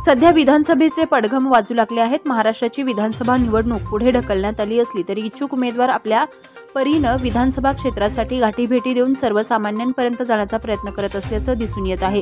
सध्या विधानसभेचे पडघम वाजू लागले आहेत। महाराष्ट्राची विधानसभा निवडणूक पुढे ढकलण्यात आली असली तरी इच्छुक उमेदवार आपल्या परीनं विधानसभा क्षेत्रासाठी गाठीभेटी देऊन सर्वसामान्यांपर्यंत जाण्याचा प्रयत्न करत असल्याचं दिसून येत आहे।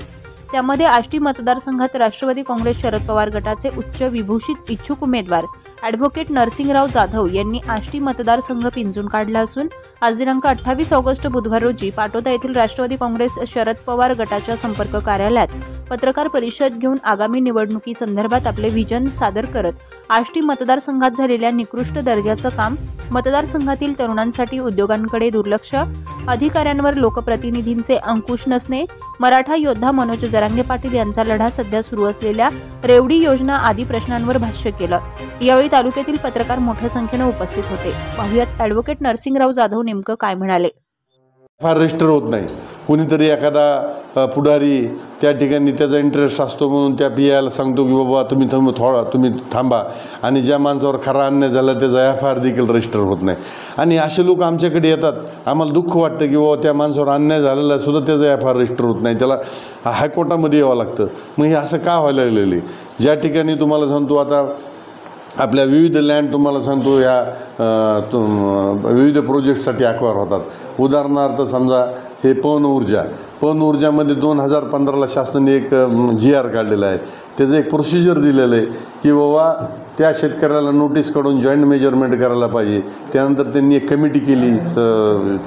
त्यामध्ये आष्टी मतदारसंघात राष्ट्रवादी काँग्रेस शरद पवार गटाचे उच्च विभूषित इच्छुक उमेदवार ॲडव्होकेट नरसिंगराव जाधव यांनी आष्टी मतदारसंघ पिंजून काढला असून आज दिनांक 28 ऑगस्ट बुधवार रोजी पाटोदा येथील राष्ट्रवादी काँग्रेस शरद पवार गटाच्या संपर्क कार्यालयात पत्रकार परिषद घेऊन आगामी निवडणुकीसंदर्भात आपले विजन सादर करत आष्टी मतदारसंघात झालेल्या निकृष्ट दर्जाचं काम, मतदारसंघातील तरुणांसाठी उद्योगांकडे दुर्लक्ष, अधिकाऱ्यांवर लोकप्रतिनिधींचे अंकुश नसणे, मराठा योद्धा मनोज जरांगे पाटील यांचा लढा सध्या सुरू असलेल्या रेवडी योजना आदी प्रश्नांवर भाष्य केलं। यावेळी तालुक्यातील पत्रकार मोठ्या संख्येने उपस्थित होते। पाहुयात ॲडव्होकेट नरसिंगराव जाधव नेमकं काय म्हणाले। फार रजिस्टर होत नाही। कुणीतरी एखादा पुढारी त्या ठिकाणी त्याचा इंटरेस्ट असतो म्हणून त्या पीआयला सांगतो की बाबा तुम्ही थांबा, आणि ज्या माणसावर खरा अन्याय झाला त्याचा FIR देखील रजिस्टर होत नाही। आणि असे लोक आमच्याकडे येतात, आम्हाला दुःख वाटतं की बाबा त्या माणसावर अन्याय झालेला सुद्धा त्याचा FIR रजिस्टर होत नाही, त्याला हायकोर्टामध्ये यावं लागतं। मग हे असं का व्हायला लागलेलं? ज्या ठिकाणी तुम्हाला सांगतो आता आपल्या विविध लँड तुम्हाला सांगतो या विविध प्रोजेक्टसाठी ॲक्वायर होतात। उदाहरणार्थ समजा हे पवन ऊर्जामध्ये 2015ला शासनाने एक GR काढलेला आहे। त्याचं एक प्रोसिजर दिलेलं आहे की बाबा त्या शेतकऱ्याला नोटीस काढून जॉईंट मेजरमेंट करायला पाहिजे। त्यानंतर त्यांनी एक कमिटी केली,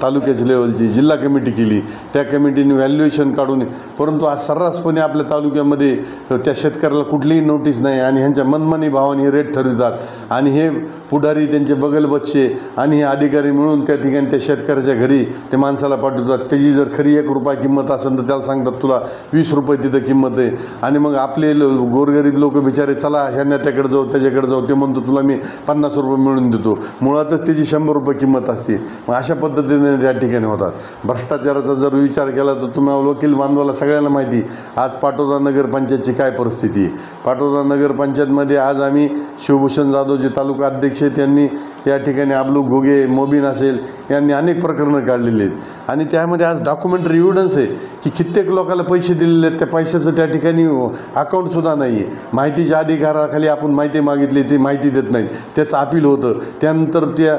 तालुक्याच्या लेवलची जिल्हा कमिटी केली, त्या कमिटीने व्हॅल्युएशन काढून, परंतु आज सर्रासपणे आपल्या तालुक्यामध्ये त्या शेतकऱ्याला कुठलीही नोटीस नाही आणि ह्यांच्या मनमानी भावाने हे रेट ठरवितात आणि हे पुढारी त्यांचे बगल बच्चे आणि हे अधिकारी मिळून त्या ठिकाणी त्या शेतकऱ्याच्या घरी ते माणसाला पाठवतात। त्याची जर खरी ₹1 किंमत असेल तर त्याला सांगतात तुला ₹20 तिथं किंमत आहे, आणि मग आपले गोरगरीब लोक बिचारे चला ह्या नेत्याकडे जाऊ त्याच्याकडे जाऊ, ते म्हणतो तुला मी ₹50 मिळून देतो, मुळातच त्याची ₹100 किंमत असते। मग अशा पद्धतीने त्या ठिकाणी होतात। भ्रष्टाचाराचा जर विचार केला तर तुम्ही वकील बांधवाला सगळ्यांना माहिती आज पाटोदा नगरपंचायतची काय परिस्थिती आहे। पाटोदा नगरपंचायतमध्ये आज आम्ही शिवभूषण जाधव जे तालुका अध्यक्ष आहेत त्यांनी या ठिकाणी अबलू घोगे, मोबिन असेल यांनी अनेक प्रकरणं काढलेली आहेत आणि त्यामध्ये आज डॉक्युमेंटरी एव्हिडन्स आहे की कित्येक लोकांना पैसे दिलेले आहेत, त्या पैशाचं त्या ठिकाणी अकाउंटसुद्धा नाही आहे। माहितीच्या अधिकाराखाली आपण माहिती मागितली ती माहिती देत नाहीत, त्याचं अपील होतं, त्यानंतर त्या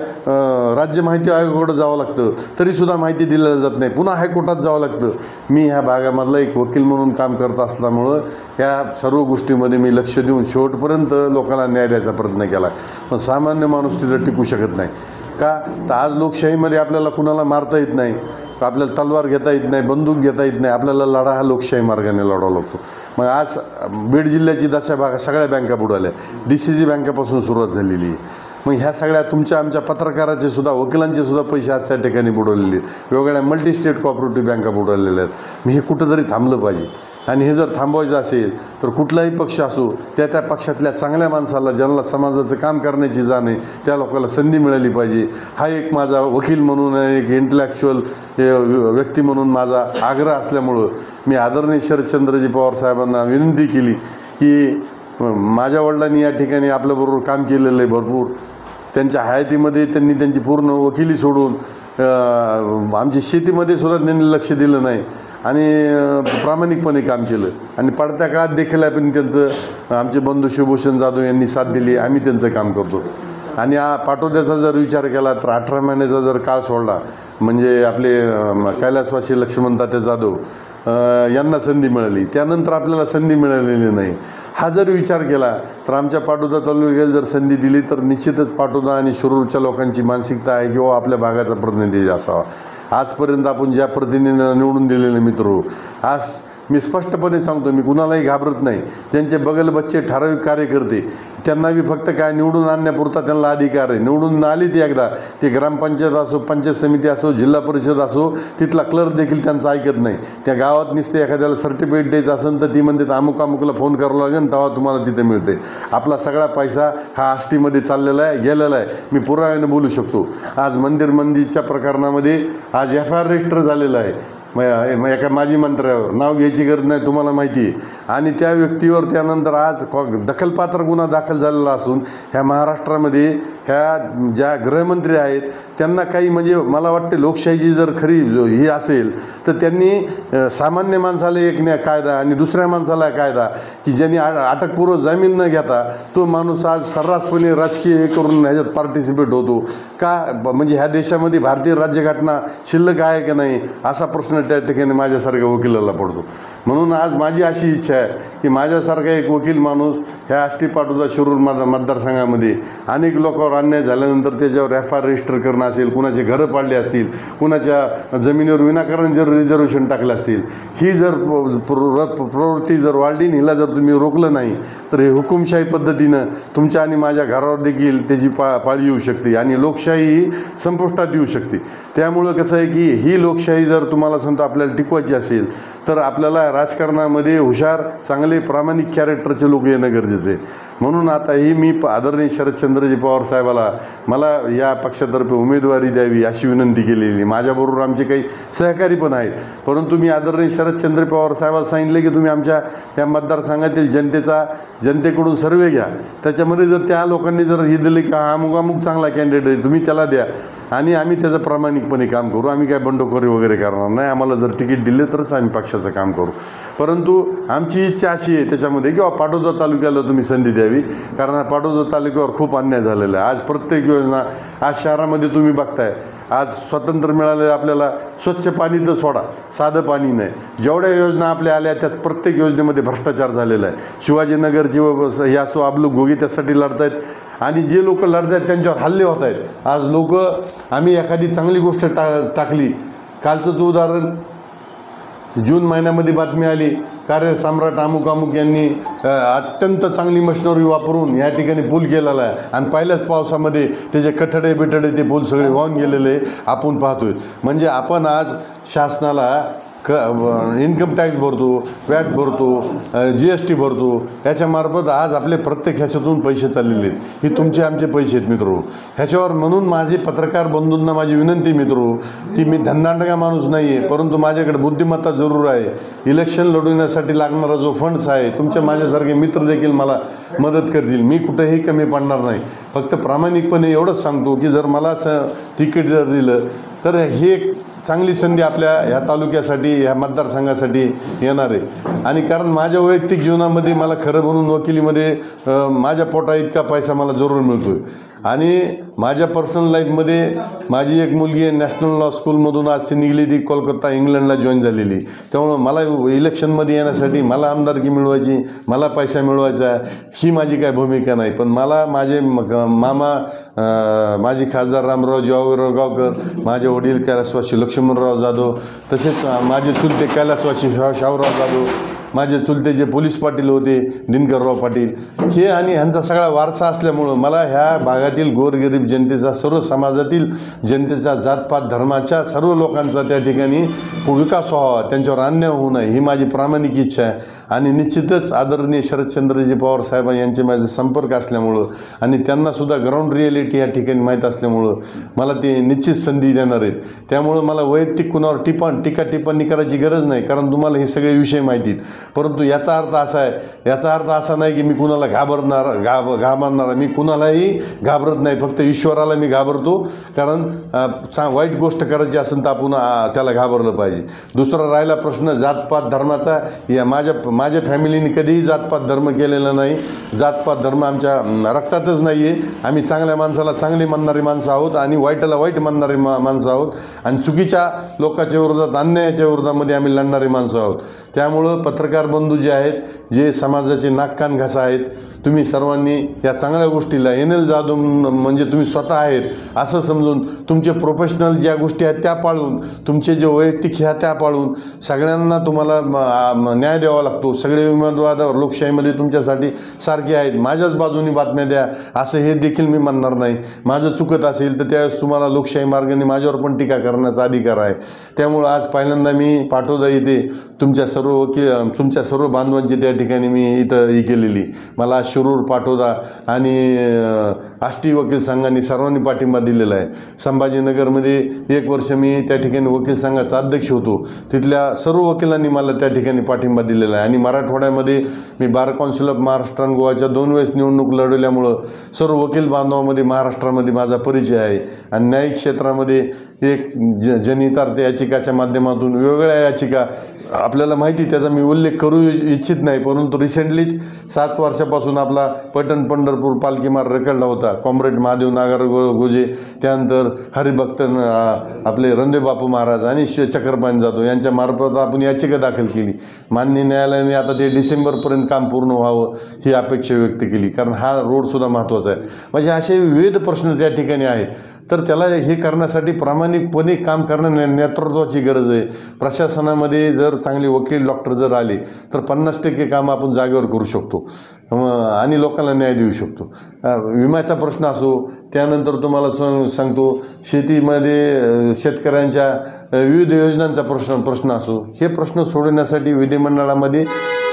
राज्य माहिती आयोगाकडे जावं लागतं तरीसुद्धा माहिती दिली जात नाही, पुन्हा हायकोर्टात जावं लागतं। मी ह्या भागामधला एक वकील म्हणून काम करत असल्यामुळं या सर्व गोष्टीमध्ये मी लक्ष देऊन शेवटपर्यंत लोकांना न्याय द्यायचा प्रयत्न केला। पण सामान्य माणूस तिथं टिकू शकत नाही का? तर आज लोकशाहीमध्ये आपल्याला कुणाला मारता येत नाही, आपल्याला तलवार घेता येत नाही, बंदूक घेता येत नाही, आपल्याला लढा हा लोकशाही मार्गाने लढावा लागतो। मग आज बीड जिल्ह्याची 10 सगळ्या बँका बुडाल्या, DCC बँकेपासून सुरुवात झालेली आहे। मग ह्या सगळ्या आमच्या पत्रकाराचे सुद्धा, वकिलांचे सुद्धा पैसे आज त्या ठिकाणी बुडवलेले, वेगवेगळ्या मल्टी स्टेट कोऑपरेटिव्ह बँका बुडवलेल्या आहेत। मग हे कुठंतरी थांबलं पाहिजे, आणि हे जर थांबवायचं असेल तर कुठलाही पक्ष असो त्या पक्षातल्या चांगल्या माणसाला, ज्यांना समाजाचं काम करण्याची जाण आहे, त्या लोकांना संधी मिळाली पाहिजे। हा एक माझा वकील म्हणून, एक इंटलेक्च्युअल व्यक्ती म्हणून माझा आग्रह असल्यामुळं मी आदरणीय शरदचंद्रजी पवार साहेबांना विनंती केली की माझ्या वडिलांनी या ठिकाणी आपल्याबरोबर काम केलेलं आहे भरपूर, त्यांच्या हयातीमध्ये त्यांनी त्यांची पूर्ण वकिली सोडून आमची शेतीमध्ये सुद्धा त्यांनी लक्ष दिलं नाही आणि प्रामाणिकपणे काम केलं, आणि पडत्या काळात देखील आपण त्यांचं, आमचे बंधू शिवभूषण जाधव यांनी साथ दिली, आम्ही त्यांचं काम करतो। आणि पाटोद्याचा जर विचार केला तर 18 महिन्याचा जर काळ सोडला म्हणजे आपले कैलासवासी लक्ष्मण तात्या जाधव यांना संधी मिळाली, त्यानंतर आपल्याला संधी मिळालेली नाही। हा जर विचार केला तर आमच्या पाटोदा तालुक्याला जर संधी दिली तर निश्चितच पाटोदा आणि शिरूरच्या लोकांची मानसिकता आहे किंवा आपल्या भागाचा प्रतिनिधी असावा। आजपर्यंत आपण ज्या प्रतिनिधींना निवडून दिलेले मित्र, आज मी स्पष्टपणे सांगतो, मी कुणालाही घाबरत नाही। त्यांचे बगल बच्चे ठराविक कार्यकर्ते, त्यांना बी फक्त काय निवडून आणण्यापुरता त्यांना अधिकार आहे। निवडून आली ती एकदा, ते ग्रामपंचायत असो, पंचायत समिती असो, जिल्हा परिषद असो, तिथला क्लर्क देखील त्यांचं ऐकत नाही। त्या गावात नुसते एखाद्याला सर्टिफिकेट द्यायचं असेल तर ती म्हणते अमुकला फोन करावं लागेल तेव्हा तुम्हाला तिथे मिळते। आपला सगळा पैसा हा आष्टीमध्ये चाललेला आहे, गेलेला आहे। मी पुराव्याने बोलू शकतो। आज मंदिरच्या प्रकरणामध्ये आज FIR रजिस्टर झालेला आहे, एका माजी मंत्र्यावर, नाव घ्यायची गरज नाही, तुम्हाला माहिती आहे. आणि त्या व्यक्तीवर त्यानंतर आज दखलपात्र गुन्हा दाखल झालेला असून ह्या महाराष्ट्रामध्ये ह्या ज्या गृहमंत्री आहेत त्यांना काही म्हणजे मला वाटते लोकशाहीची जर खरी ही असेल तर त्यांनी सामान्य माणसाला एक कायदा आणि दुसऱ्या माणसाला कायदा की ज्यांनी अटकपूर्व जामीन न घेता तो माणूस आज सर्रासपणे राजकीय हे करून ह्याच्यात पार्टिसिपेट होतो का? म्हणजे ह्या देशामध्ये भारतीय राज्यघटना शिल्लक आहे की नाही असा प्रश्न त्या ठिकाणी माझ्यासारख्या वकिलाला पडतो. म्हणून आज माझी अशी इच्छा आहे की माझ्यासारखा एक वकील माणूस ह्या आष्टी-पाटोदा शिरूर मतदारसंघामध्ये अनेक लोकांवर अन्याय झाल्यानंतर त्याच्यावर FIR रजिस्टर करणं असेल, कुणाचे घरं पाडले असतील, कुणाच्या जमिनीवर विनाकारण जर रिझर्वेशन टाकलं असतील, ही जर प्रवृत्ती जर वाढली हिला जर तुम्ही रोखलं नाही तर हे हुकुमशाही पद्धतीनं तुमच्या आणि माझ्या घरावर देखील त्याची पाळी येऊ शकते आणि लोकशाही ही संपुष्टात येऊ शकते. त्यामुळं कसं आहे की ही लोकशाही जर तुम्हाला सांगतो आपल्याला टिकवायची असेल तर आपल्याला राजकारणामध्ये हुशार, चांगले, प्रामाणिक कॅरेक्टरचे लोक येणं गरजेचं आहे. म्हणून आता ही मी आदरणीय शरदचंद्रजी पवार साहेबाला मला या पक्षातर्फे उमेदवारी द्यावी अशी विनंती केलेली. माझ्याबरोबर आमचे काही सहकारी पण आहेत, परंतु मी आदरणीय शरदचंद्र पवार साहेबाला सांगितले की तुम्ही आमच्या या मतदारसंघातील जनतेकडून सर्वे घ्या, त्याच्यामध्ये जर त्या लोकांनी जर हे दिले की हा अमुक चांगला कॅन्डिडेट आहे तुम्ही त्याला द्या आणि आम्ही त्याचं प्रामाणिकपणे काम करू. आम्ही काय बंडखोरी वगैरे करणार नाही, आम्हाला जर तिकीट दिले तरच आम्ही पक्षाचं काम करू. परंतु आमची इच्छा अशी आहे त्याच्यामध्ये किंवा पाटोदा तालुक्याला तुम्ही संधी द्यावी, कारण पाटोदा तालुक्यावर खूप अन्याय झालेला आहे. आज प्रत्येक योजना आज शहरामध्ये तुम्ही बघताय, आज स्वातंत्र्य मिळालं आपल्याला, स्वच्छ पाणी तर सोडा, साधं पाणी नाही. जेवढ्या योजना आपल्या आल्या त्याच प्रत्येक योजनेमध्ये भ्रष्टाचार झालेला आहे. शिवाजीनगरची हे असो अबलू घोगी त्यासाठी लढत आहेत आणि जे लोक लढत आहेत त्यांच्यावर हल्ले होत आहेत. आज लोक आम्ही एखादी चांगली गोष्ट टाकली, कालचंच उदाहरण जून महिन्यामध्ये बातमी आली, कार्यसम्राट अमुक यांनी अत्यंत चांगली मशिनरी वापरून या ठिकाणी पूल केलेला आहे आणि पहिल्याच पावसामध्ये त्याचे कठडे बिठडे ते पूल सगळे वाहून गेलेले आपण पाहतोय. म्हणजे आपण आज शासनाला इन्कम टॅक्स भरतो, वॅट भरतो, GST भरतो, याच्यामार्फत आज आपले प्रत्येक ह्याच्यातून पैसे चाललेले आहेत. हे तुमचे आमचे पैसे आहेत मित्रो. ह्याच्यावर म्हणून माझे पत्रकार बंधूंना माझी विनंती मित्रो की मी धनदांडगा माणूस नाही आहे, परंतु माझ्याकडे बुद्धिमत्ता जरूर आहे. इलेक्शन लढवण्यासाठी लागणारा जो फंड्स आहे, तुमच्या माझ्यासारखे मित्र देखील मला मदत करतील. मी कुठेही कमी पडणार नाही. फक्त प्रामाणिकपणे एवढंच सांगतो की जर मला तिकीट जर दिलं तर हे एक चांगली संधी आपल्या ह्या तालुक्यासाठी, ह्या मतदारसंघासाठी येणार आहे. आणि कारण माझ्या वैयक्तिक जीवनामध्ये मला खरं म्हणून वकिलीमध्ये माझ्या पोटा इतका पैसा मला जरूर मिळतो आहे. आणि माझ्या पर्सनल लाईफमध्ये माझी एक मुलगी आहे नॅशनल लॉ स्कूलमधून आज निघली, ती कोलकाता इंग्लंडला जॉईन झालेली. त्यामुळं मला इलेक्शनमध्ये येण्यासाठी मला आमदारकी मिळवायची, मला पैसा मिळवायचा ही माझी काय भूमिका नाही. पण मला माझे मामा माजी खासदार रामराव जीवाजीराव गावकर, माझे वडील कैलासवासी लक्ष्मणराव जाधव, तसेच माझे चुलते कैलासवासी शाहूराव जाधव, माझे चुलते जे पोलीस पाटील होते दिनकरराव पाटील, हे आणि ह्यांचा सगळा वारसा असल्यामुळं मला ह्या भागातील गोरगरीब जनतेचा, सर्व समाजातील जनतेचा, जातपात धर्माच्या सर्व लोकांचा त्या ठिकाणी विकास व्हावा, त्यांच्यावर अन्याय होऊ नये ही माझी प्रामाणिक इच्छा आहे. आणि निश्चितच आदरणीय शरदचंद्रजी पवार साहेब यांचे माझे संपर्क असल्यामुळं आणि त्यांनासुद्धा ग्राउंड रिॲलिटी या ठिकाणी माहीत असल्यामुळं मला ते निश्चित संधी देणार आहेत. त्यामुळं मला वैयक्तिक कुणावर टीका टिप्पणी करायची गरज नाही, कारण तुम्हाला हे सगळे विषय माहिती आहेत. परंतु याचा अर्थ असा आहे, याचा अर्थ असा नाही की मी कुणाला घाबरणार, मी कुणालाही घाबरत नाही, फक्त ईश्वराला मी घाबरतो. कारण वाईट गोष्ट करायची असेल तर आपण त्याला घाबरलं पाहिजे. दुसरा राहिला प्रश्न जातपात धर्माचा, या माझ्या फॅमिलीने कधीही जातपात धर्म केलेला नाही. जातपात धर्म आमच्या रक्तातच नाही आहे. आम्ही चांगल्या माणसाला चांगली म्हणणारी माणसं आहोत आणि वाईटाला वाईट म्हणणारी माणसं आहोत आणि चुकीच्या लोकांच्या विरोधात, अन्यायाच्या विरोधामध्ये आम्ही लढणारी माणसं आहोत. त्यामुळं पत्रकार बंधू जे आहेत, जे समाजाचे नाककान घासा आहेत, तुम्ही सर्वांनी या चांगल्या गोष्टीला NL जाधव म्हणजे तुम्ही स्वतः आहेत असं समजून, तुमचे प्रोफेशनल ज्या गोष्टी आहेत त्या पाळून, तुमचे जे वैयक्तिक ह्या त्या पाळून सगळ्यांना तुम्हाला न्याय द्यावा लागतो. सगळे उमेदवार लोकशाहीमध्ये तुमच्यासाठी सारखे आहेत. माझ्याच बाजूनी बातम्या द्या असं हे देखील मी म्हणणार नाही. माझं चुकत असेल तर त्यावेळेस तुम्हाला लोकशाही मार्गाने माझ्यावर पण टीका करण्याचा अधिकार आहे. त्यामुळं आज पहिल्यांदा मी पाटोदा येथे तुमच्या सर्व तुमच्या सर्व बांधवांची त्या ठिकाणी मी इथं ही केलेली. मला शिरूर, पाटोदा आणि आष्टी वकील संघाने सर्वांनी पाठिंबा दिलेला आहे. संभाजीनगरमध्ये 1 वर्ष मी त्या ठिकाणी वकील संघाचा अध्यक्ष होतो. तिथल्या सर्व वकिलांनी मला त्या ठिकाणी पाठिंबा दिलेला आहे. आणि मराठवाड्यामध्ये मी बार काउन्सिल ऑफ महाराष्ट्र आणि गोवाच्या 2 वेळेस निवडणूक लढवल्यामुळं सर्व वकील बांधवामध्ये महाराष्ट्रामध्ये माझा परिचय आहे. आणि न्यायिक क्षेत्रामध्ये एक जनहितार्थ याचिकाच्या माध्यमातून वेगवेगळ्या याचिका आपल्याला माहिती, त्याचा मी उल्लेख करू इच्छित नाही, परंतु रिसेंटलीच 7 वर्षापासून आपला पैठण पंढरपूर पालखी मार्ग रखडला होता. कॉम्रेड महादेव नागर गोजे, त्यानंतर हरिभक्त आपले रणदेव बापू महाराज आणि चक्रपाणी जाधव यांच्या मार्फत आपण याचिका दाखल केली. माननीय न्यायालयाने आता ते डिसेंबरपर्यंत काम पूर्ण व्हावं ही अपेक्षा व्यक्त केली, कारण हा रोडसुद्धा महत्त्वाचा आहे. म्हणजे असे विविध प्रश्न त्या ठिकाणी आहेत. तर त्याला हे करण्यासाठी प्रामाणिकपणे काम करणं नेतृत्वाची गरज आहे. प्रशासनामध्ये जर चांगले वकील डॉक्टर जर आले तर 50% काम आपण जागेवर करू शकतो आणि लोकांना न्याय देऊ शकतो. विम्याचा प्रश्न असो, त्यानंतर तुम्हाला सांगतो शेतीमध्ये शेतकऱ्यांच्या विविध योजनांचा प्रश्न असो, हे प्रश्न सोडवण्यासाठी विधिमंडळामध्ये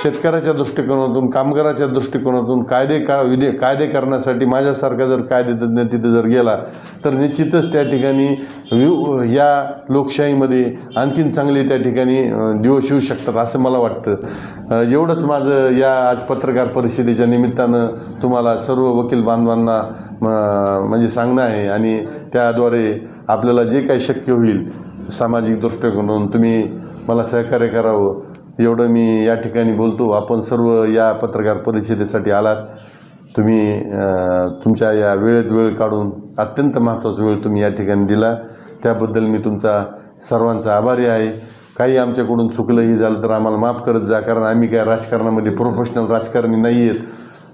शेतकऱ्याच्या दृष्टिकोनातून, कामगाराच्या दृष्टिकोनातून कायदे करण्यासाठी माझ्यासारखा जर कायदेतज्ञ तिथे जर गेला तर निश्चितच त्या ठिकाणी या लोकशाहीमध्ये आणखीन चांगले त्या ठिकाणी दिवस येऊ शकतात असं मला वाटतं. एवढंच माझं या आज पत्रकार परिषदेच्या निमित्तानं तुम्हाला सर्व वकील बांधवांना म्हणजे सांगणं आहे. आणि त्याद्वारे आपल्याला जे काही शक्य होईल सामाजिक दृष्टिकोनातून तुम्ही मला सहकार्य करावं एवढं मी या ठिकाणी बोलतो. आपण सर्व या पत्रकार परिषदेसाठी आलात, तुम्ही तुमच्या या वेळेत वेळ काढून अत्यंत महत्त्वाचा वेळ तुम्ही या ठिकाणी दिला, त्याबद्दल मी तुमचा सर्वांचा आभारी आहे. काही आमच्याकडून चुकलंही झालं तर आम्हाला माफ करत जा, कारण आम्ही काय राजकारणामध्ये प्रोफेशनल राजकारणी नाही आहेत.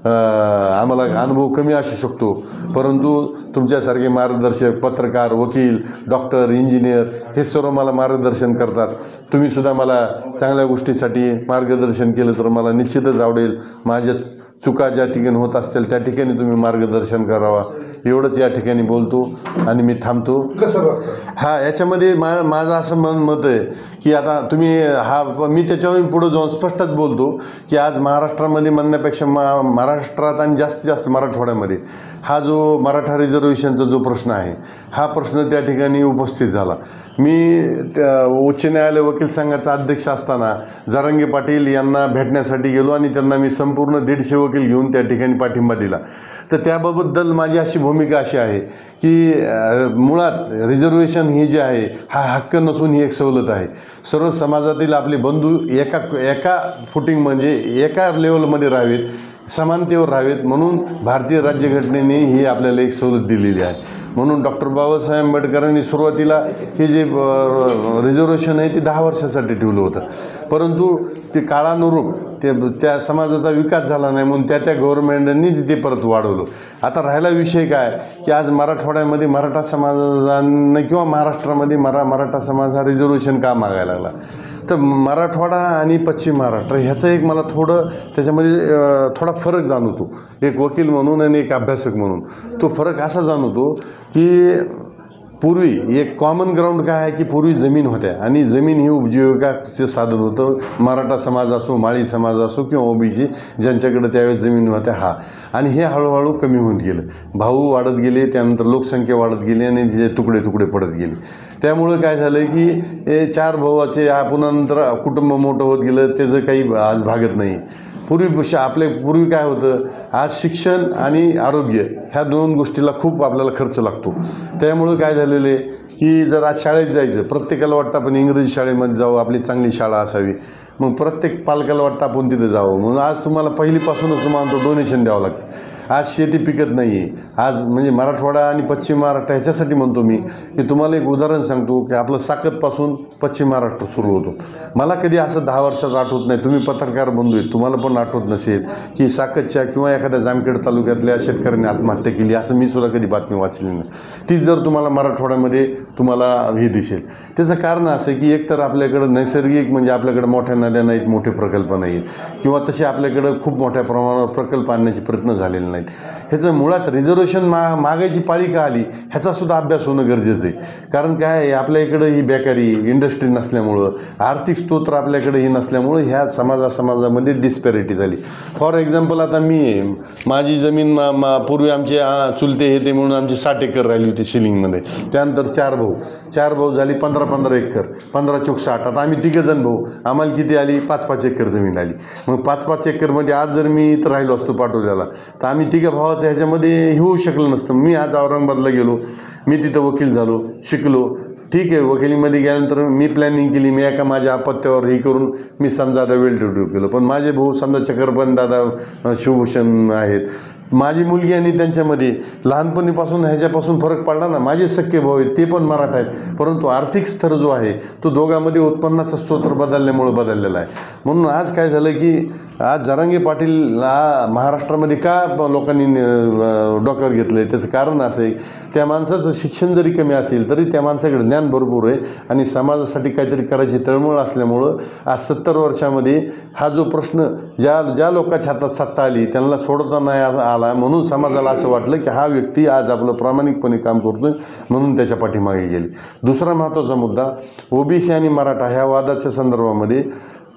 आम्हाला अनुभव कमी असू शकतो, परंतु तुमच्यासारखे मार्गदर्शक पत्रकार, वकील, डॉक्टर, इंजिनियर हे सर्व मला मार्गदर्शन करतात. तुम्हीसुद्धा मला चांगल्या गोष्टीसाठी मार्गदर्शन केलं तर मला निश्चितच आवडेल. माझ्या चुका ज्या ठिकाणी होत असतील त्या ठिकाणी तुम्ही मार्गदर्शन करावा एवढंच या ठिकाणी बोलतो आणि मी थांबतो. हा याच्यामध्ये माझं असं मत आहे की आता तुम्ही मी त्याच्यावर पुढे जाऊन स्पष्टच बोलतो की आज महाराष्ट्रामध्ये म्हणण्यापेक्षा महाराष्ट्रात आणि जास्तीत जास्त मराठवाड्यामध्ये हा जो मराठा रिझर्वेशनचा जो प्रश्न आहे हा प्रश्न त्या ठिकाणी उपस्थित झाला. मी उच्च न्यायालय वकील संघाचा अध्यक्ष असताना जरांगे पाटील यांना भेटण्यासाठी गेलो आणि त्यांना मी संपूर्ण 150 वकील घेऊन त्या ठिकाणी पाठिंबा दिला. तर त्याबद्दल माझी अशी भूमिका अशी आहे की मुळात रिझर्वेशन ही जी आहे हा हक्क नसून ही एक सवलत आहे. सर्व समाजातील आपले बंधू एका फुटिंग म्हणजे एका लेवलमध्ये राहावेत, समानतेवर राहावेत, म्हणून भारतीय राज्यघटनेने ही आपल्याला एक सवलत दिलेली आहे. म्हणून डॉक्टर बाबासाहेब आंबेडकरांनी सुरुवातीला हे जे रिझर्वेशन आहे ते 10 वर्षासाठी ठेवलं होतं, परंतु ते काळानुरूप त्या समाजाचा विकास झाला नाही म्हणून त्या गव्हर्नमेंटनी ते परत वाढवलं. आता राहिला विषय काय की आज मराठवाड्यामध्ये मराठा समाजाने किंवा महाराष्ट्रामध्ये मराठा समाज हा रिझर्वेशन का मागायला लागला. तर मराठवाडा आणि पश्चिम महाराष्ट्र ह्याचं एक मला थोडं त्याच्यामध्ये थोडा फरक जाणवतो, एक वकील म्हणून आणि एक अभ्यासक म्हणून. तो फरक असा जाणवतो की पूर्वी एक कॉमन ग्राउंड काय आहे की पूर्वी जमीन होत्या आणि जमीन ही उपजीविकाचे साधन होतं. मराठा समाज असो, माळी समाज असो किंवा ओबीसी ज्यांच्याकडे त्यावेळेस जमीन होत्या आणि हे हळूहळू कमी होत गेलं. भाऊ वाढत गेले, त्यानंतर लोकसंख्या वाढत गेली आणि जे तुकडे पडत गेले. त्यामुळं काय झालं की 4 भावाचे पुन्हा नंतर कुटुंब मोठं होत गेलं, त्याचं काही आज भागत नाही. पूर्वी काय होतं, आज शिक्षण आणि आरोग्य ह्या 2 गोष्टीला खूप आपल्याला खर्च लागतो. त्यामुळं काय झालेलं आहे की जर आज शाळेत जायचं, प्रत्येकाला वाटतं आपण इंग्रजी शाळेमध्ये जावं, आपली चांगली शाळा असावी, मग प्रत्येक पालकाला वाटतं आपण तिथे जावं. म्हणून आज तुम्हाला पहिलीपासूनच तुम्हाला डोनेशन द्यावं लागतं. आज शेती पिकत नाही आहे. आज म्हणजे मराठवाडा आणि पश्चिम महाराष्ट्र ह्याच्यासाठी म्हणतो मी की तुम्हाला एक उदाहरण सांगतो की आपलं साकतपासून पश्चिम महाराष्ट्र सुरू होतो. मला कधी असं 10 वर्षात आठवत नाही, तुम्ही पत्रकार बंधू आहेत तुम्हाला पण आठवत नसेल की साकतच्या किंवा एखाद्या जामखेड तालुक्यातल्या शेतकऱ्यांनी आत्महत्या केली असं मी सुद्धा कधी बातमी वाचली नाही. तीच जर तुम्हाला मराठवाड्यामध्ये तुम्हाला हे दिसेल. त्याचं कारण असं आहे की एकतर आपल्याकडं नैसर्गिक म्हणजे आपल्याकडं मोठ्या नद्या नाहीत, मोठे प्रकल्प नाहीत किंवा तसे आपल्याकडं खूप मोठ्या प्रमाणावर प्रकल्प आणण्याचे प्रयत्न झालेले नाही. नाहीत. ह्याचं मुळात रिझर्वेशन मागायची पाळी का आली ह्याचासुद्धा अभ्यास होणं गरजेचं आहे. कारण काय आहे, आपल्या इकडं ही बेकारी इंडस्ट्री नसल्यामुळं, आर्थिक स्तोत्र आपल्याकडे ही नसल्यामुळं ह्या समाजामध्ये डिस्पॅरिटी झाली. फॉर एक्झाम्पल आता मी आहे, माझी जमीन पूर्वी आमचे चुलते हे ते म्हणून आमची 60 एकर राहिली होती सिलिंगमध्ये. त्यानंतर चार भाऊ झाली 15-15 एकर, 15 चौक 60. आता आम्ही 3 जण भाऊ, आम्हाला किती आली 5-5 एकर जमीन आली. मग 5-5 एकरमध्ये आज जर मी इथं राहिलो असतो पाटोद्याला तर आम्ही 3 भावाचं ह्याच्यामध्ये होऊ शकलं नसतं. मी आज औरंगाबादला गेलो, मी तिथं वकील झालो, शिकलो. ठीक आहे, वकिलीमध्ये गेल्यानंतर मी प्लॅनिंग केली, मी एका माझ्या अपत्यावर हे करून मी समजा आता वेल टू केलं. पण माझे भाऊ समजा चक्रबन दादा शिवभूषण आहेत, माझी मुलगी आणि त्यांच्यामध्ये लहानपणीपासून ह्याच्यापासून फरक पडला ना. माझे सख्खे भाऊ आहेत ते पण मराठा आहेत, परंतु आर्थिक स्तर जो आहे तो दोघांमध्ये उत्पन्नाचा स्तोत्र बदलल्यामुळं बदललेला आहे. म्हणून आज काय झालं की आज जरांगे पाटील महाराष्ट्रामध्ये का लोकांनी डोक्यावर घेतलं आहे, त्याचं कारण असं आहे त्या माणसाचं शिक्षण जरी कमी असेल तरी त्या माणसाकडे ज्ञान भरपूर आहे आणि समाजासाठी काहीतरी करायची तळमळ असल्यामुळं आज 70 वर्षामध्ये हा जो प्रश्न ज्या लोकांच्या हातात सत्ता आली त्यांना सोडता नाही आला, म्हणून समाजाला असं वाटलं की हा व्यक्ती आज आपलं प्रामाणिकपणे काम करतोय म्हणून त्याच्या पाठीमागे गेली. दुसरा महत्त्वाचा मुद्दा ओबीसी आणि मराठा ह्या वादाच्या संदर्भामध्ये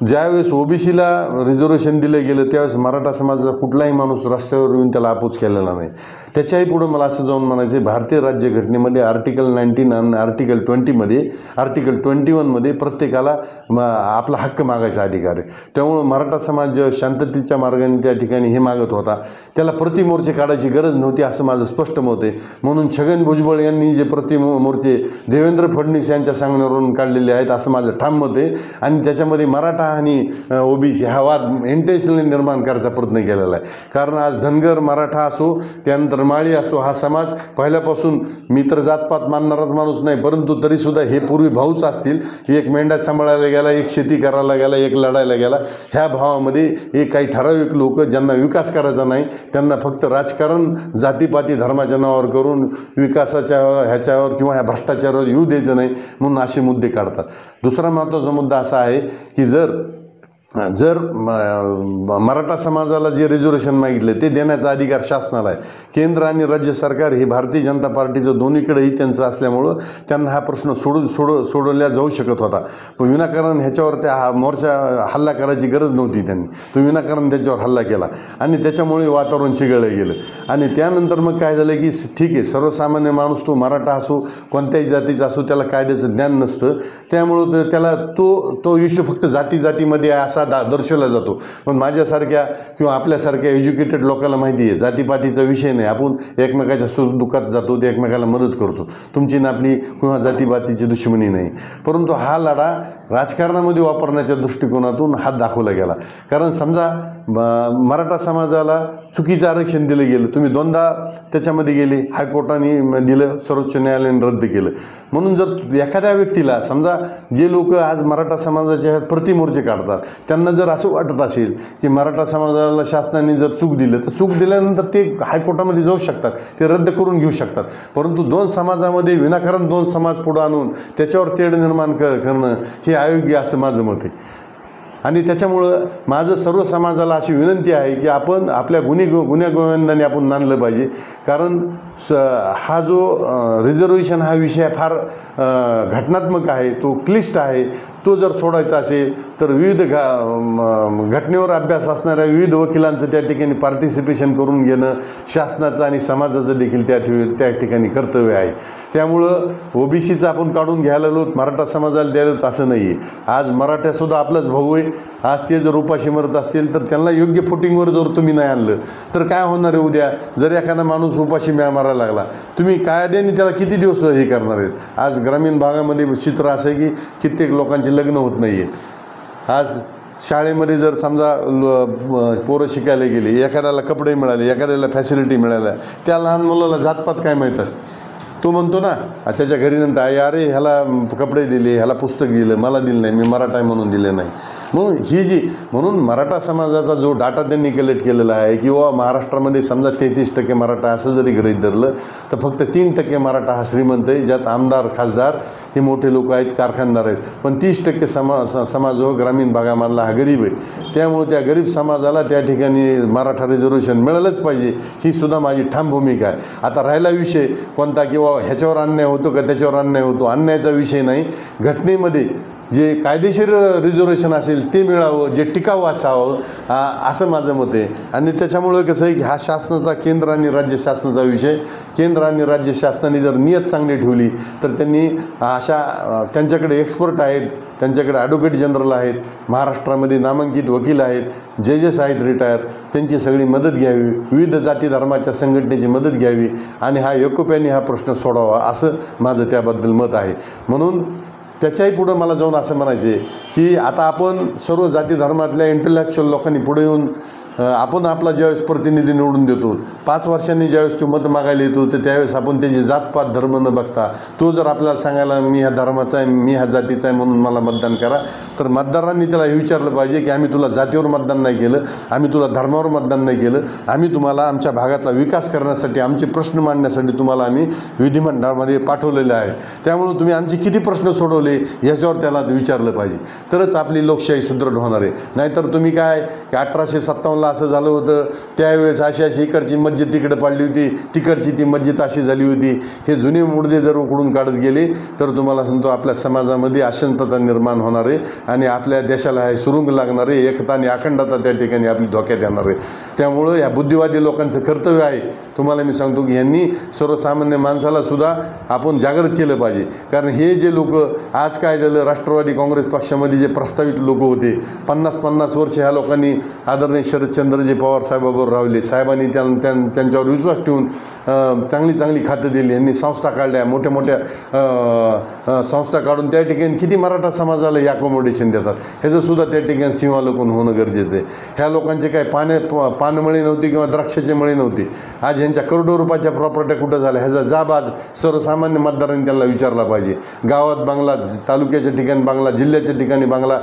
ज्यावेळेस ओबीसीला रिझर्वेशन दिलं गेलं त्यावेळेस मराठा समाजाचा कुठलाही माणूस रस्त्यावर येऊन त्याला अपोज केलेला नाही. त्याच्याही पुढं मला असं जाऊन म्हणायचं आहे, भारतीय राज्यघटनेमध्ये आर्टिकल 19 आणि आर्टिकल 20मध्ये आर्टिकल 21मध्ये प्रत्येकाला आपला हक्क मागायचा अधिकार आहे. त्यामुळं मराठा समाज शांततेच्या मार्गाने त्या ठिकाणी हे मागत होता, त्याला प्रतिमोर्चे काढायची गरज नव्हती असं माझं स्पष्ट मत आहे. म्हणून छगन भुजबळ यांनी जे प्रतिमोर्चे देवेंद्र फडणवीस यांच्या सांगण्यावरून काढलेले आहेत असं माझं ठाम मत आहे. आणि त्याच्यामध्ये मराठा आणि ओबीसी हा वाद इंटेन्शनली निर्माण करायचा प्रयत्न केलेला आहे. कारण आज धनगर मराठा असो त्यानंतर माळी असो हा समाज पहिल्यापासून, मी तर जातपात मानणाराच माणूस नाही, परंतु तरीसुद्धा हे पूर्वी भाऊच असतील. एक मेंढा सांभाळायला गेला, एक शेती करायला गेला, एक लढायला गेला. ह्या भावामध्ये एक काही ठराविक लोक ज्यांना विकास करायचा नाही, त्यांना फक्त राजकारण जातीपाती धर्माच्या नावावर करून विकासाच्या ह्याच्यावर किंवा ह्या भ्रष्टाचारावर येऊ द्यायचं नाही म्हणून असे मुद्दे काढतात. दुसरा महत्त्वाचा मुद्दा असा आहे की जर मराठा समाजाला जे रिझर्वेशन मागितले ते देण्याचा अधिकार शासनाला आहे. केंद्र आणि राज्य सरकार ही भारतीय जनता पार्टीचं दोन्हीकडेही त्यांचं असल्यामुळं त्यांना हा प्रश्न सोडवल्या जाऊ शकत होता. पण विनाकारण ह्याच्यावर त्या मोर्चा हल्ला करायची गरज नव्हती. त्यांनी तो विनाकारण त्याच्यावर हल्ला केला आणि त्याच्यामुळे वातावरण चिघळलं गेलं. आणि त्यानंतर मग काय झालं की ठीक आहे, सर्वसामान्य माणूस तो मराठा असो कोणत्याही जातीचा असो त्याला कायद्याचं ज्ञान नसतं, त्यामुळं त्याला तो इश्यू फक्त जातीमध्ये असा दर्शवला जातो. पण माझ्यासारख्या किंवा आपल्यासारख्या एज्युकेटेड लोकांना माहिती आहे जातीपातीचा विषय नाही. आपण एकमेकाच्या सुखदुःखात जातो, ते एकमेकाला मदत करतो. तुमची ना आपली किंवा जातीपातीची दुश्मनी नाही. परंतु हा लढा राजकारणामध्ये वापरण्याच्या दृष्टिकोनातून हात दाखवला गेला. कारण समजा मराठा समाजाला चुकीचं आरक्षण दिलं गेलं, तुम्ही 2दा त्याच्यामध्ये गेले, हायकोर्टाने दिलं, सर्वोच्च न्यायालयाने रद्द केलं. म्हणून जर एखाद्या व्यक्तीला समजा जे लोक आज मराठा समाजाच्या प्रतिमोर्चे काढतात त्यांना जर असं वाटत असेल की मराठा समाजाला शासनाने जर चूक दिलं तर चूक दिल्यानंतर ते हायकोर्टामध्ये जाऊ शकतात, ते रद्द करून घेऊ शकतात. परंतु 2 समाजामध्ये विनाकारण 2 समाज पुढं आणून त्याच्यावर तेढ निर्माण करणं हे अयोग्य असं माझं मत आहे. आणि त्याच्यामुळं माझं सर्व समाजाला अशी विनंती आहे की आपण आपल्या गुन्हेगोविंदाने आपण नांदलं पाहिजे. कारण हा जो रिझर्वेशन हा विषय फार घटनात्मक आहे, तो क्लिष्ट आहे. तो जर सोडायचा असेल तर विविध घटनेवर अभ्यास असणाऱ्या विविध वकिलांचं त्या ठिकाणी पार्टिसिपेशन करून घेणं शासनाचं आणि समाजाचं देखील त्या ठिकाणी कर्तव्य आहे. त्यामुळं ओबीसीचं आपण काढून घ्यायला आलो, मराठा समाजाला द्यायला असं नाही आहे. आज मराठ्यासुद्धा आपलाच भाऊ आहे. आज ते जर उपाशी मरत असतील तर त्यांना योग्य फुटिंगवर जर तुम्ही नाही आणलं तर काय होणार आहे उद्या. जर एखादा माणूस उपाशी मारायला लागला, तुम्ही कायद्याने त्याला किती दिवस हे करणार आहेत. आज ग्रामीण भागामध्ये चित्र असं आहे की कित्येक लोकांचे लग्न होत नाही आहे. आज शाळेमध्ये जर समजा पोरं शिकायला गेली, एखाद्याला कपडे मिळाले, एखाद्याला फॅसिलिटी मिळाल्या, त्या लहान मुलाला जातपात काय माहीत असते. तो म्हणतो ना त्याच्या घरी नंतर अरे ह्याला कपडे दिले, ह्याला पुस्तक दिलं, मला दिलं नाही, मी मराठा आहे म्हणून दिले नाही. म्हणून मराठा समाजाचा जो डाटा त्यांनी कलेक्ट केलेला आहे किंवा महाराष्ट्रामध्ये समजा 33% मराठा असं जरी गृहीत धरलं तर फक्त 3% मराठा हा श्रीमंत आहे, ज्यात आमदार खासदार हे मोठे लोक आहेत, कारखानदार आहेत, पण 30% समाज जो ग्रामीण भागामधला हा गरीब आहे. त्यामुळे त्या गरीब समाजाला त्या ठिकाणी मराठा रिझर्वेशन मिळालंच पाहिजे, ही सुद्धा माझी ठाम भूमिका आहे. आता राहिला विषय कोणता किंवा ह्याच्यावर अन्याय होतो का त्याच्यावर अन्याय होतो, अन्यायाचा विषय नाही. घटनेमध्ये जे कायदेशीर रिझर्वेशन असेल ते मिळावं, जे टिकाऊ असावं, असं माझं मत आहे. आणि त्याच्यामुळं कसं आहे की हा शासनाचा केंद्र आणि राज्य शासनाचा विषय. केंद्र आणि राज्य शासनाने जर नियत चांगली ठेवली तर त्यांनी त्यांच्याकडे एक्सपर्ट आहेत, त्यांच्याकडे ॲडव्होकेट जनरल आहेत, महाराष्ट्रामध्ये नामांकित वकील आहेत, जजेस आहेत रिटायर, त्यांची सगळी मदत घ्यावी, विविध जाती धर्माच्या संघटनेची मदत घ्यावी आणि हा एकोप्याने हा प्रश्न सोडावा, असं माझं त्याबद्दल मत आहे. म्हणून त्याच्याही पुढं मला जाऊन असं म्हणायचे की आता आपण सर्व जाती धर्मातल्या इंटेलेक्च्युअल लोकांनी पुढे येऊन आपण आपला ज्यावेळेस प्रतिनिधी निवडून देतो, 5 वर्षांनी ज्यावेळेस तो मत मागायला येतो तर त्यावेळेस आपण त्याची जातपात धर्म न बघता तो जर आपल्याला सांगायला मी ह्या धर्माचा आहे, मी ह्या जातीचा आहे म्हणून मला मतदान करा, तर मतदारांनी त्याला हे विचारलं पाहिजे की आम्ही तुला जातीवर मतदान नाही केलं, आम्ही तुला धर्मावर मतदान नाही केलं, आम्ही तुम्हाला आमच्या भागातला विकास करण्यासाठी, आमचे प्रश्न मांडण्यासाठी तुम्हाला आम्ही विधिमंडळामध्ये पाठवलेलं आहे. त्यामुळे तुम्ही आमचे किती प्रश्न सोडवले याच्यावर त्याला विचारलं पाहिजे, तरच आपली लोकशाही सुदृढ होणार आहे. नाहीतर तुम्ही काय 1857 असं झालं होतं, त्यावेळेस अशी इकडची मस्जिद तिकडे पाडली होती, तिकडची ती मस्जिद अशी झाली होती, हे जुने मुडदे जर उकडून काढत गेले तर तुम्हाला सांगतो आपल्या समाजामध्ये अशांतता निर्माण होणार आहे आणि आपल्या देशाला हे सुरुंग लागणार आहे, एकता आणि अखंडता त्या ठिकाणी आपली धोक्यात येणार आहे. त्यामुळं या बुद्धिवादी लोकांचं कर्तव्य आहे, तुम्हाला मी सांगतो की यांनी सर्वसामान्य माणसाला सुद्धा आपण जागृत केलं पाहिजे. कारण हे जे लोक आज काय झालं, राष्ट्रवादी काँग्रेस पक्षामध्ये जे प्रस्तावित लोक होते 50-50 वर्ष ह्या लोकांनी आदरणीय शरदचंद्रजी पवार साहेबाबरोबर राहिले, साहेबांनी त्यांच्यावर विश्वास ठेवून चांगली खातं दिली, यांनी संस्था काढल्या, मोठ्या संस्था काढून त्या ठिकाणी किती मराठा समाजाला हे अकोमोडेशन देतात, ह्याचं सुद्धा त्या ठिकाणी सीमालोकन होणं गरजेचं आहे. ह्या लोकांचे काय पानमळी नव्हती किंवा द्राक्षाची मळी नव्हती, आज ह्यांच्या करोडो रुपयाच्या प्रॉपर्ट्या कुठं झाल्या ह्याचा जाब आज सर्वसामान्य मतदारांनी त्यांना विचारला पाहिजे. गावात बांगला, तालुक्याच्या ठिकाणी बांगला, जिल्ह्याच्या ठिकाणी बांगला,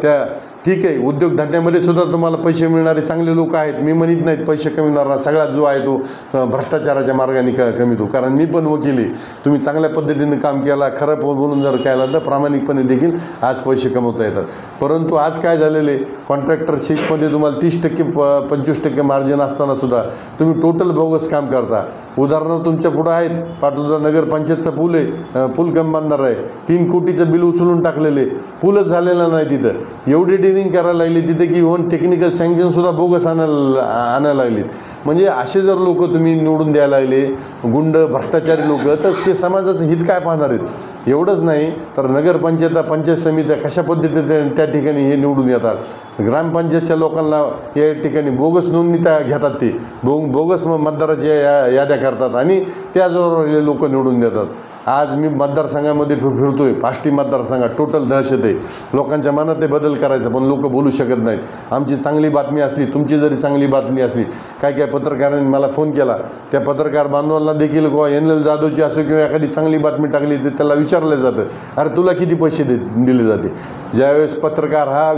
त्या ठीक आहे उद्योगधंद्यामध्ये सुद्धा तुम्हाला पैसे मिळणारे चांगले लोक आहेत, मी म्हणत नाहीत पैसे कमीवणारा सगळ्यात जो आहे तो भ्रष्टाचाराच्या मार्गाने कमीतो. कारण मी पण वकील आहे, तुम्ही चांगल्या पद्धतीने काम केला, खरं बोलून जर केलं तर प्रामाणिकपणे देखील आज पैसे कमवता येतात. परंतु आज काय झालेले कॉन्ट्रॅक्टरशिपमध्ये तुम्हाला 30% 25% मार्जिन असताना सुद्धा तुम्ही टोटल बोगस काम करता. उदाहरणं तुमच्या पुढं आहेत, पाटोदा नगरपंचायतचा पूल आहे, पूल कम बांधणार आहे, 3 कोटीचं बिल उचलून टाकलेले, पूलच झालेला नाही तिथं, एवढी डिलिंग करायला लागली तिथे की इव्हन टेक्निकल सँक्शनसुद्धा बोगस आणायला लागलीत. म्हणजे असे जर लोक तुम्ही निवडून द्यायला लागले, गुंड भ्रष्टाचारी लोक, तर ते समाजाचं हित काय पाहणार आहेत. एवढंच नाही तर नगरपंचायत पंचायत समित्या कशा पद्धतीने त्या ठिकाणी हे निवडून येतात, ग्रामपंचायतच्या लोकांना या ठिकाणी बोगस नोंदणी घेतात, ते बोगस मतदाराच्या याद्या करतात आणि त्याजवळ हे लोक निवडून देतात. आज मी मतदारसंघामध्ये फिरतोय, 5टी मतदारसंघात टोटल दहशत आहे. लोकांच्या मनात ते बदल करायचं पण लोक बोलू शकत नाहीत. आमची चांगली बातमी असली, तुमची जरी चांगली बातमी असली, काय पत्रकारांनी मला फोन केला, त्या पत्रकार बांधवांना देखील किंवा NL जाधवची असो किंवा एखादी चांगली बातमी टाकली तर त्याला विचारलं जातं, अरे तुला किती पैसे दिले जाते. ज्यावेळेस पत्रकार हा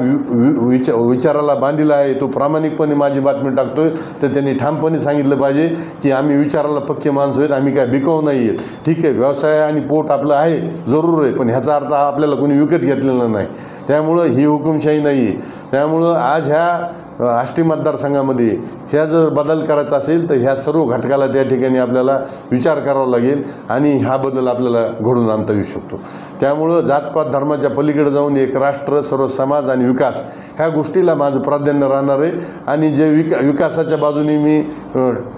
विचाराला बांधीला आहे, तो प्रामाणिकपणे माझी बातमी टाकतोय, तर त्यांनी ठामपणे सांगितलं पाहिजे की आम्ही विचाराला पक्के माणसं आहेत, आम्ही काय बिकाऊ नाही आहेत. ठीक आहे, व्यवसाय आणि पोट आपलं आहे जरूर आहे, पण ह्याचा अर्थ आपल्याला कोणी विकत घेतलेला नाही. त्यामुळं ही हुकुमशाही नाही आहे. त्यामुळं आज ह्या आष्टी मतदारसंघामध्ये ह्या जर बदल करायचा असेल तर ह्या सर्व घटकाला त्या ठिकाणी आपल्याला विचार करावा लागेल आणि हा बदल आपल्याला घडून आणता येऊ शकतो. त्यामुळं जातपात धर्माच्या पलीकडे जाऊन एक राष्ट्र, सर्व समाज आणि विकास ह्या गोष्टीला माझं प्राधान्य राहणार आहे. आणि जे विकासाच्या बाजूने मी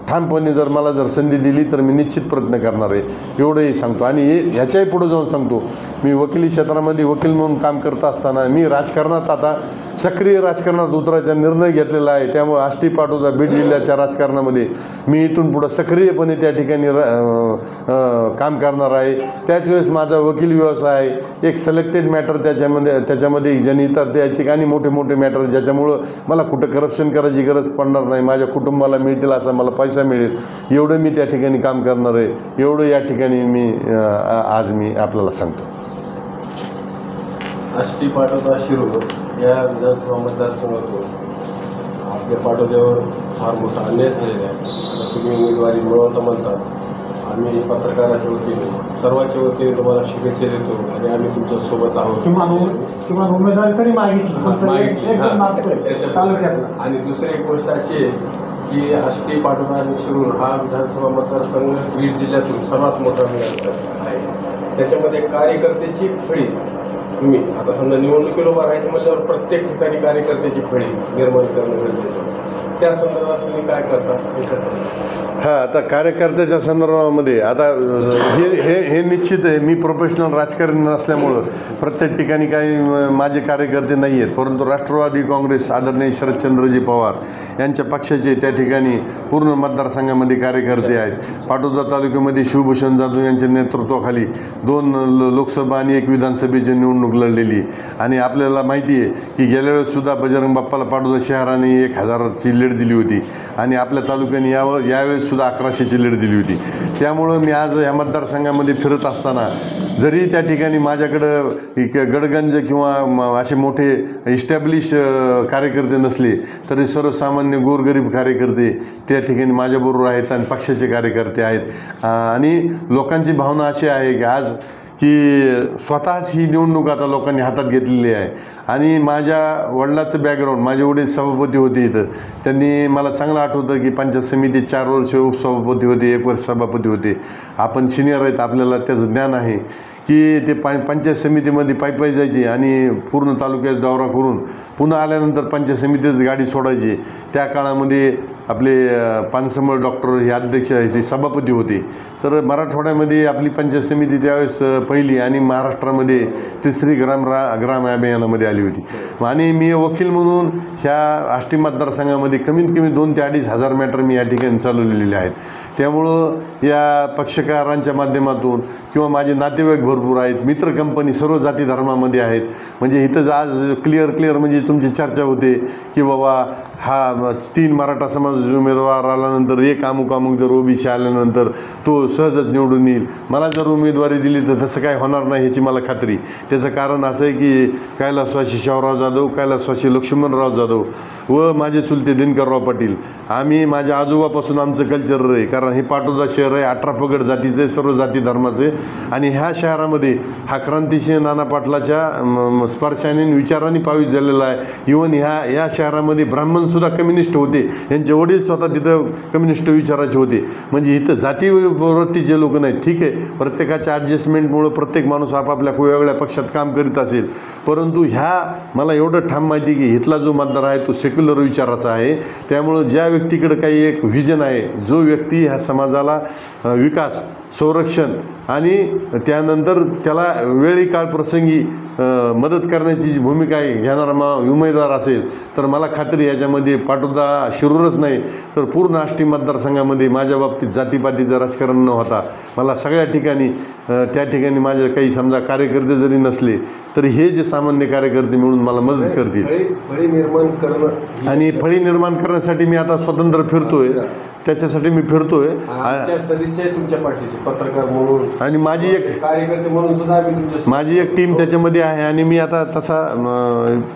ठामपणे जर मला जर संधी दिली तर मी निश्चित प्रयत्न करणार आहे, एवढंही सांगतो. आणि ह्याच्याही पुढे जाऊन सांगतो, मी वकिली क्षेत्रामध्ये वकील म्हणून काम करत असताना मी राजकारणात आता सक्रिय राजकारणात उतरायचा निर्णय घेतलेला आहे. त्यामुळे आष्टी पाटोदा बीड जिल्ह्याच्या राजकारणामध्ये मी इथून पुढं सक्रियपणे त्या ठिकाणी काम करणार आहे. त्याच वेळेस माझा वकील व्यवसाय आहे, एक सिलेक्टेड मॅटर त्याच्यामध्ये जनहितात द्यायचे आणि मोठे मॅटर ज्याच्यामुळं मला कुठं करप्शन करायची गरज पडणार नाही, माझ्या कुटुंबाला मिळतील असा मला पैसा मिळेल, एवढं मी त्या ठिकाणी काम करणार आहे. एवढं या ठिकाणी आज मी आपल्याला सांगतो. आष्टी पाटोदा शिरूर या विधानसभा मतदारसंघातून आपल्या पाटोद्यावर फार मोठा अन्याय झालेला आहे. आता तुम्ही उमेदवारी मिळवता म्हणतात, आम्ही पत्रकाराच्या वतीने सर्वांच्या वतीने तुम्हाला शुभेच्छा देतो आणि आम्ही तुमच्या सोबत आहोत. किंवा उमेदवारी तरी मागितली आणि दुसरी एक गोष्ट अशी आहे की आष्टी, पाटोदा आणि शिरूर हा विधानसभा मतदारसंघ बीड जिल्ह्यातून सर्वात मोठा आहे. त्याच्यामध्ये कार्यकर्त्याची फळी तुम्ही आता समजा निवडणुकीला उभा राहायचं म्हणल्यावर प्रत्येक ठिकाणी कार्यकर्त्याची फळी निर्माण करणं गरजेचं आहे. त्या संदर्भात तुम्ही काय करता? हां, आता कार्यकर्त्याच्या संदर्भामध्ये आता हे निश्चित आहे. मी प्रोफेशनल राजकारणी नसल्यामुळं प्रत्येक ठिकाणी काही माझे कार्यकर्ते नाही आहेत, परंतु राष्ट्रवादी काँग्रेस आदरणीय शरदचंद्रजी पवार यांच्या पक्षाचे त्या ठिकाणी पूर्ण मतदारसंघामध्ये कार्यकर्ते आहेत. पाटोदा तालुक्यामध्ये शिवभूषण जाधव यांच्या नेतृत्वाखाली 2 लोकसभा आणि 1 विधानसभेची निवडणूक लढलेली आणि आपल्याला माहिती आहे की गेल्या वेळेस सुद्धा बजरंग बाप्पाला पाटोदा शहराने 1000ची लीड दिली होती आणि आपल्या तालुक्याने यावेळेस सुद्धा 1100ची लीड दिली होती. त्यामुळं मी आज या मतदारसंघामध्ये फिरत असताना जरी त्या ठिकाणी माझ्याकडं गडगंज किंवा असे मोठे इस्टॅब्लिश कार्यकर्ते नसले तरी सर्वसामान्य गोरगरीब कार्यकर्ते त्या ठिकाणी माझ्याबरोबर आहेत आणि पक्षाचे कार्यकर्ते आहेत. आणि लोकांची भावना अशी आहे की आज की स्वतःच ही निवडणूक आता लोकांनी हातात घेतलेली आहे. आणि माझ्या वडिलाचं बॅकग्राऊंड, माझे वडील सभापती होते इथं, त्यांनी मला चांगलं आठवतं की पंचायत समितीत 4 वर्ष उपसभापती होते, 1 वर्ष सभापती होते. आपण सिनियर आहेत, आपल्याला त्याचं ज्ञान आहे की ते पंचायत समितीमध्ये पायी जायचे आणि पूर्ण तालुक्यात दौरा करून पुन्हा आल्यानंतर पंचायत समितीच गाडी सोडायची. त्या काळामध्ये आपले पानसंबळ डॉक्टर हे अध्यक्ष ते सभापती होते. तर मराठवाड्यामध्ये आपली पंचायत समिती त्यावेळेस पहिली आणि महाराष्ट्रामध्ये 3री ग्राम अभियानामध्ये आली होती. आणि मी वकील म्हणून ह्या आष्टी मतदारसंघामध्ये कमीत कमी 2,000 ते 2,500 मॅटर मी या ठिकाणी चालवलेले आहेत. त्यामुळं या पक्षकारांच्या माध्यमातून किंवा माझे नातेवाईक भरपूर आहेत, मित्र कंपनी सर्व जाती धर्मामध्ये आहेत. म्हणजे इथं आज क्लिअर म्हणजे तुमची चर्चा होते की बाबा हा 3 मराठा समाजाचे उमेदवार आल्यानंतर 1 अमुक जर ओबीसी आल्यानंतर तो सहजच निवडून येईल. मला जर उमेदवारी दिली तर तसं काय होणार नाही ह्याची मला खात्री. त्याचं कारण असं आहे की कैलासवासी शाहूराव जाधव, कैलासवासी लक्ष्मणराव जाधव व माझे चुलते दिनकरराव पाटील, आम्ही माझ्या आजोबापासून आमचं कल्चर आहे. कारण हे पाटोदा शहर आहे 18 पगड जातीचे, सर्व जाती धर्माचे. आणि ह्या शहरामध्ये हा क्रांतिसिंह नाना पाटलाच्या स्पर्शाने विचारांनी पावित झालेला आहे. इव्हन ह्या शहरामध्ये ब्राह्मणसुद्धा कम्युनिस्ट होते, यांचे वडील स्वतः तिथं कम्युनिस्ट विचाराचे होते. म्हणजे इथं जाती वृत्तीचे लोक नाहीत. ठीक आहे, प्रत्येकाच्या ॲडजस्टमेंटमुळं प्रत्येक माणूस आपापल्या वेगवेगळ्या पक्षात काम करीत असेल, परंतु मला एवढं ठाम माहिती की इथला जो मतदार आहे तो सेक्युलर विचाराचा आहे. त्यामुळं ज्या व्यक्तीकडे काही एक व्हिजन आहे, जो व्यक्ती ह्या समाजाला विकास, संरक्षण आणि त्यानंतर त्याला वेळी काळ प्रसंगी मदत करण्याची जी भूमिका आहे घेणारा उमेदवार असेल तर मला खात्री याच्यामध्ये पाटोदा शिरूरच नाही तर पूर्ण आष्टी मतदारसंघामध्ये माझ्या बाबतीत जातीपातीचं राजकारण न होता मला सगळ्या ठिकाणी त्या ठिकाणी माझे काही समजा कार्यकर्ते जरी नसले तरी हे जे सामान्य कार्यकर्ते मिळून मला मदत करतील. फळी निर्माण करणं आणि फळी निर्माण करण्यासाठी मी आता स्वतंत्र फिरतोय, त्याच्यासाठी मी फिरतोय. तुमच्या पाठीचे पत्रकार म्हणून आणि माझी एक कार्यकर्ते म्हणून सुद्धा माझी एक टीम त्याच्यामध्ये आहे. आणि मी आता तसा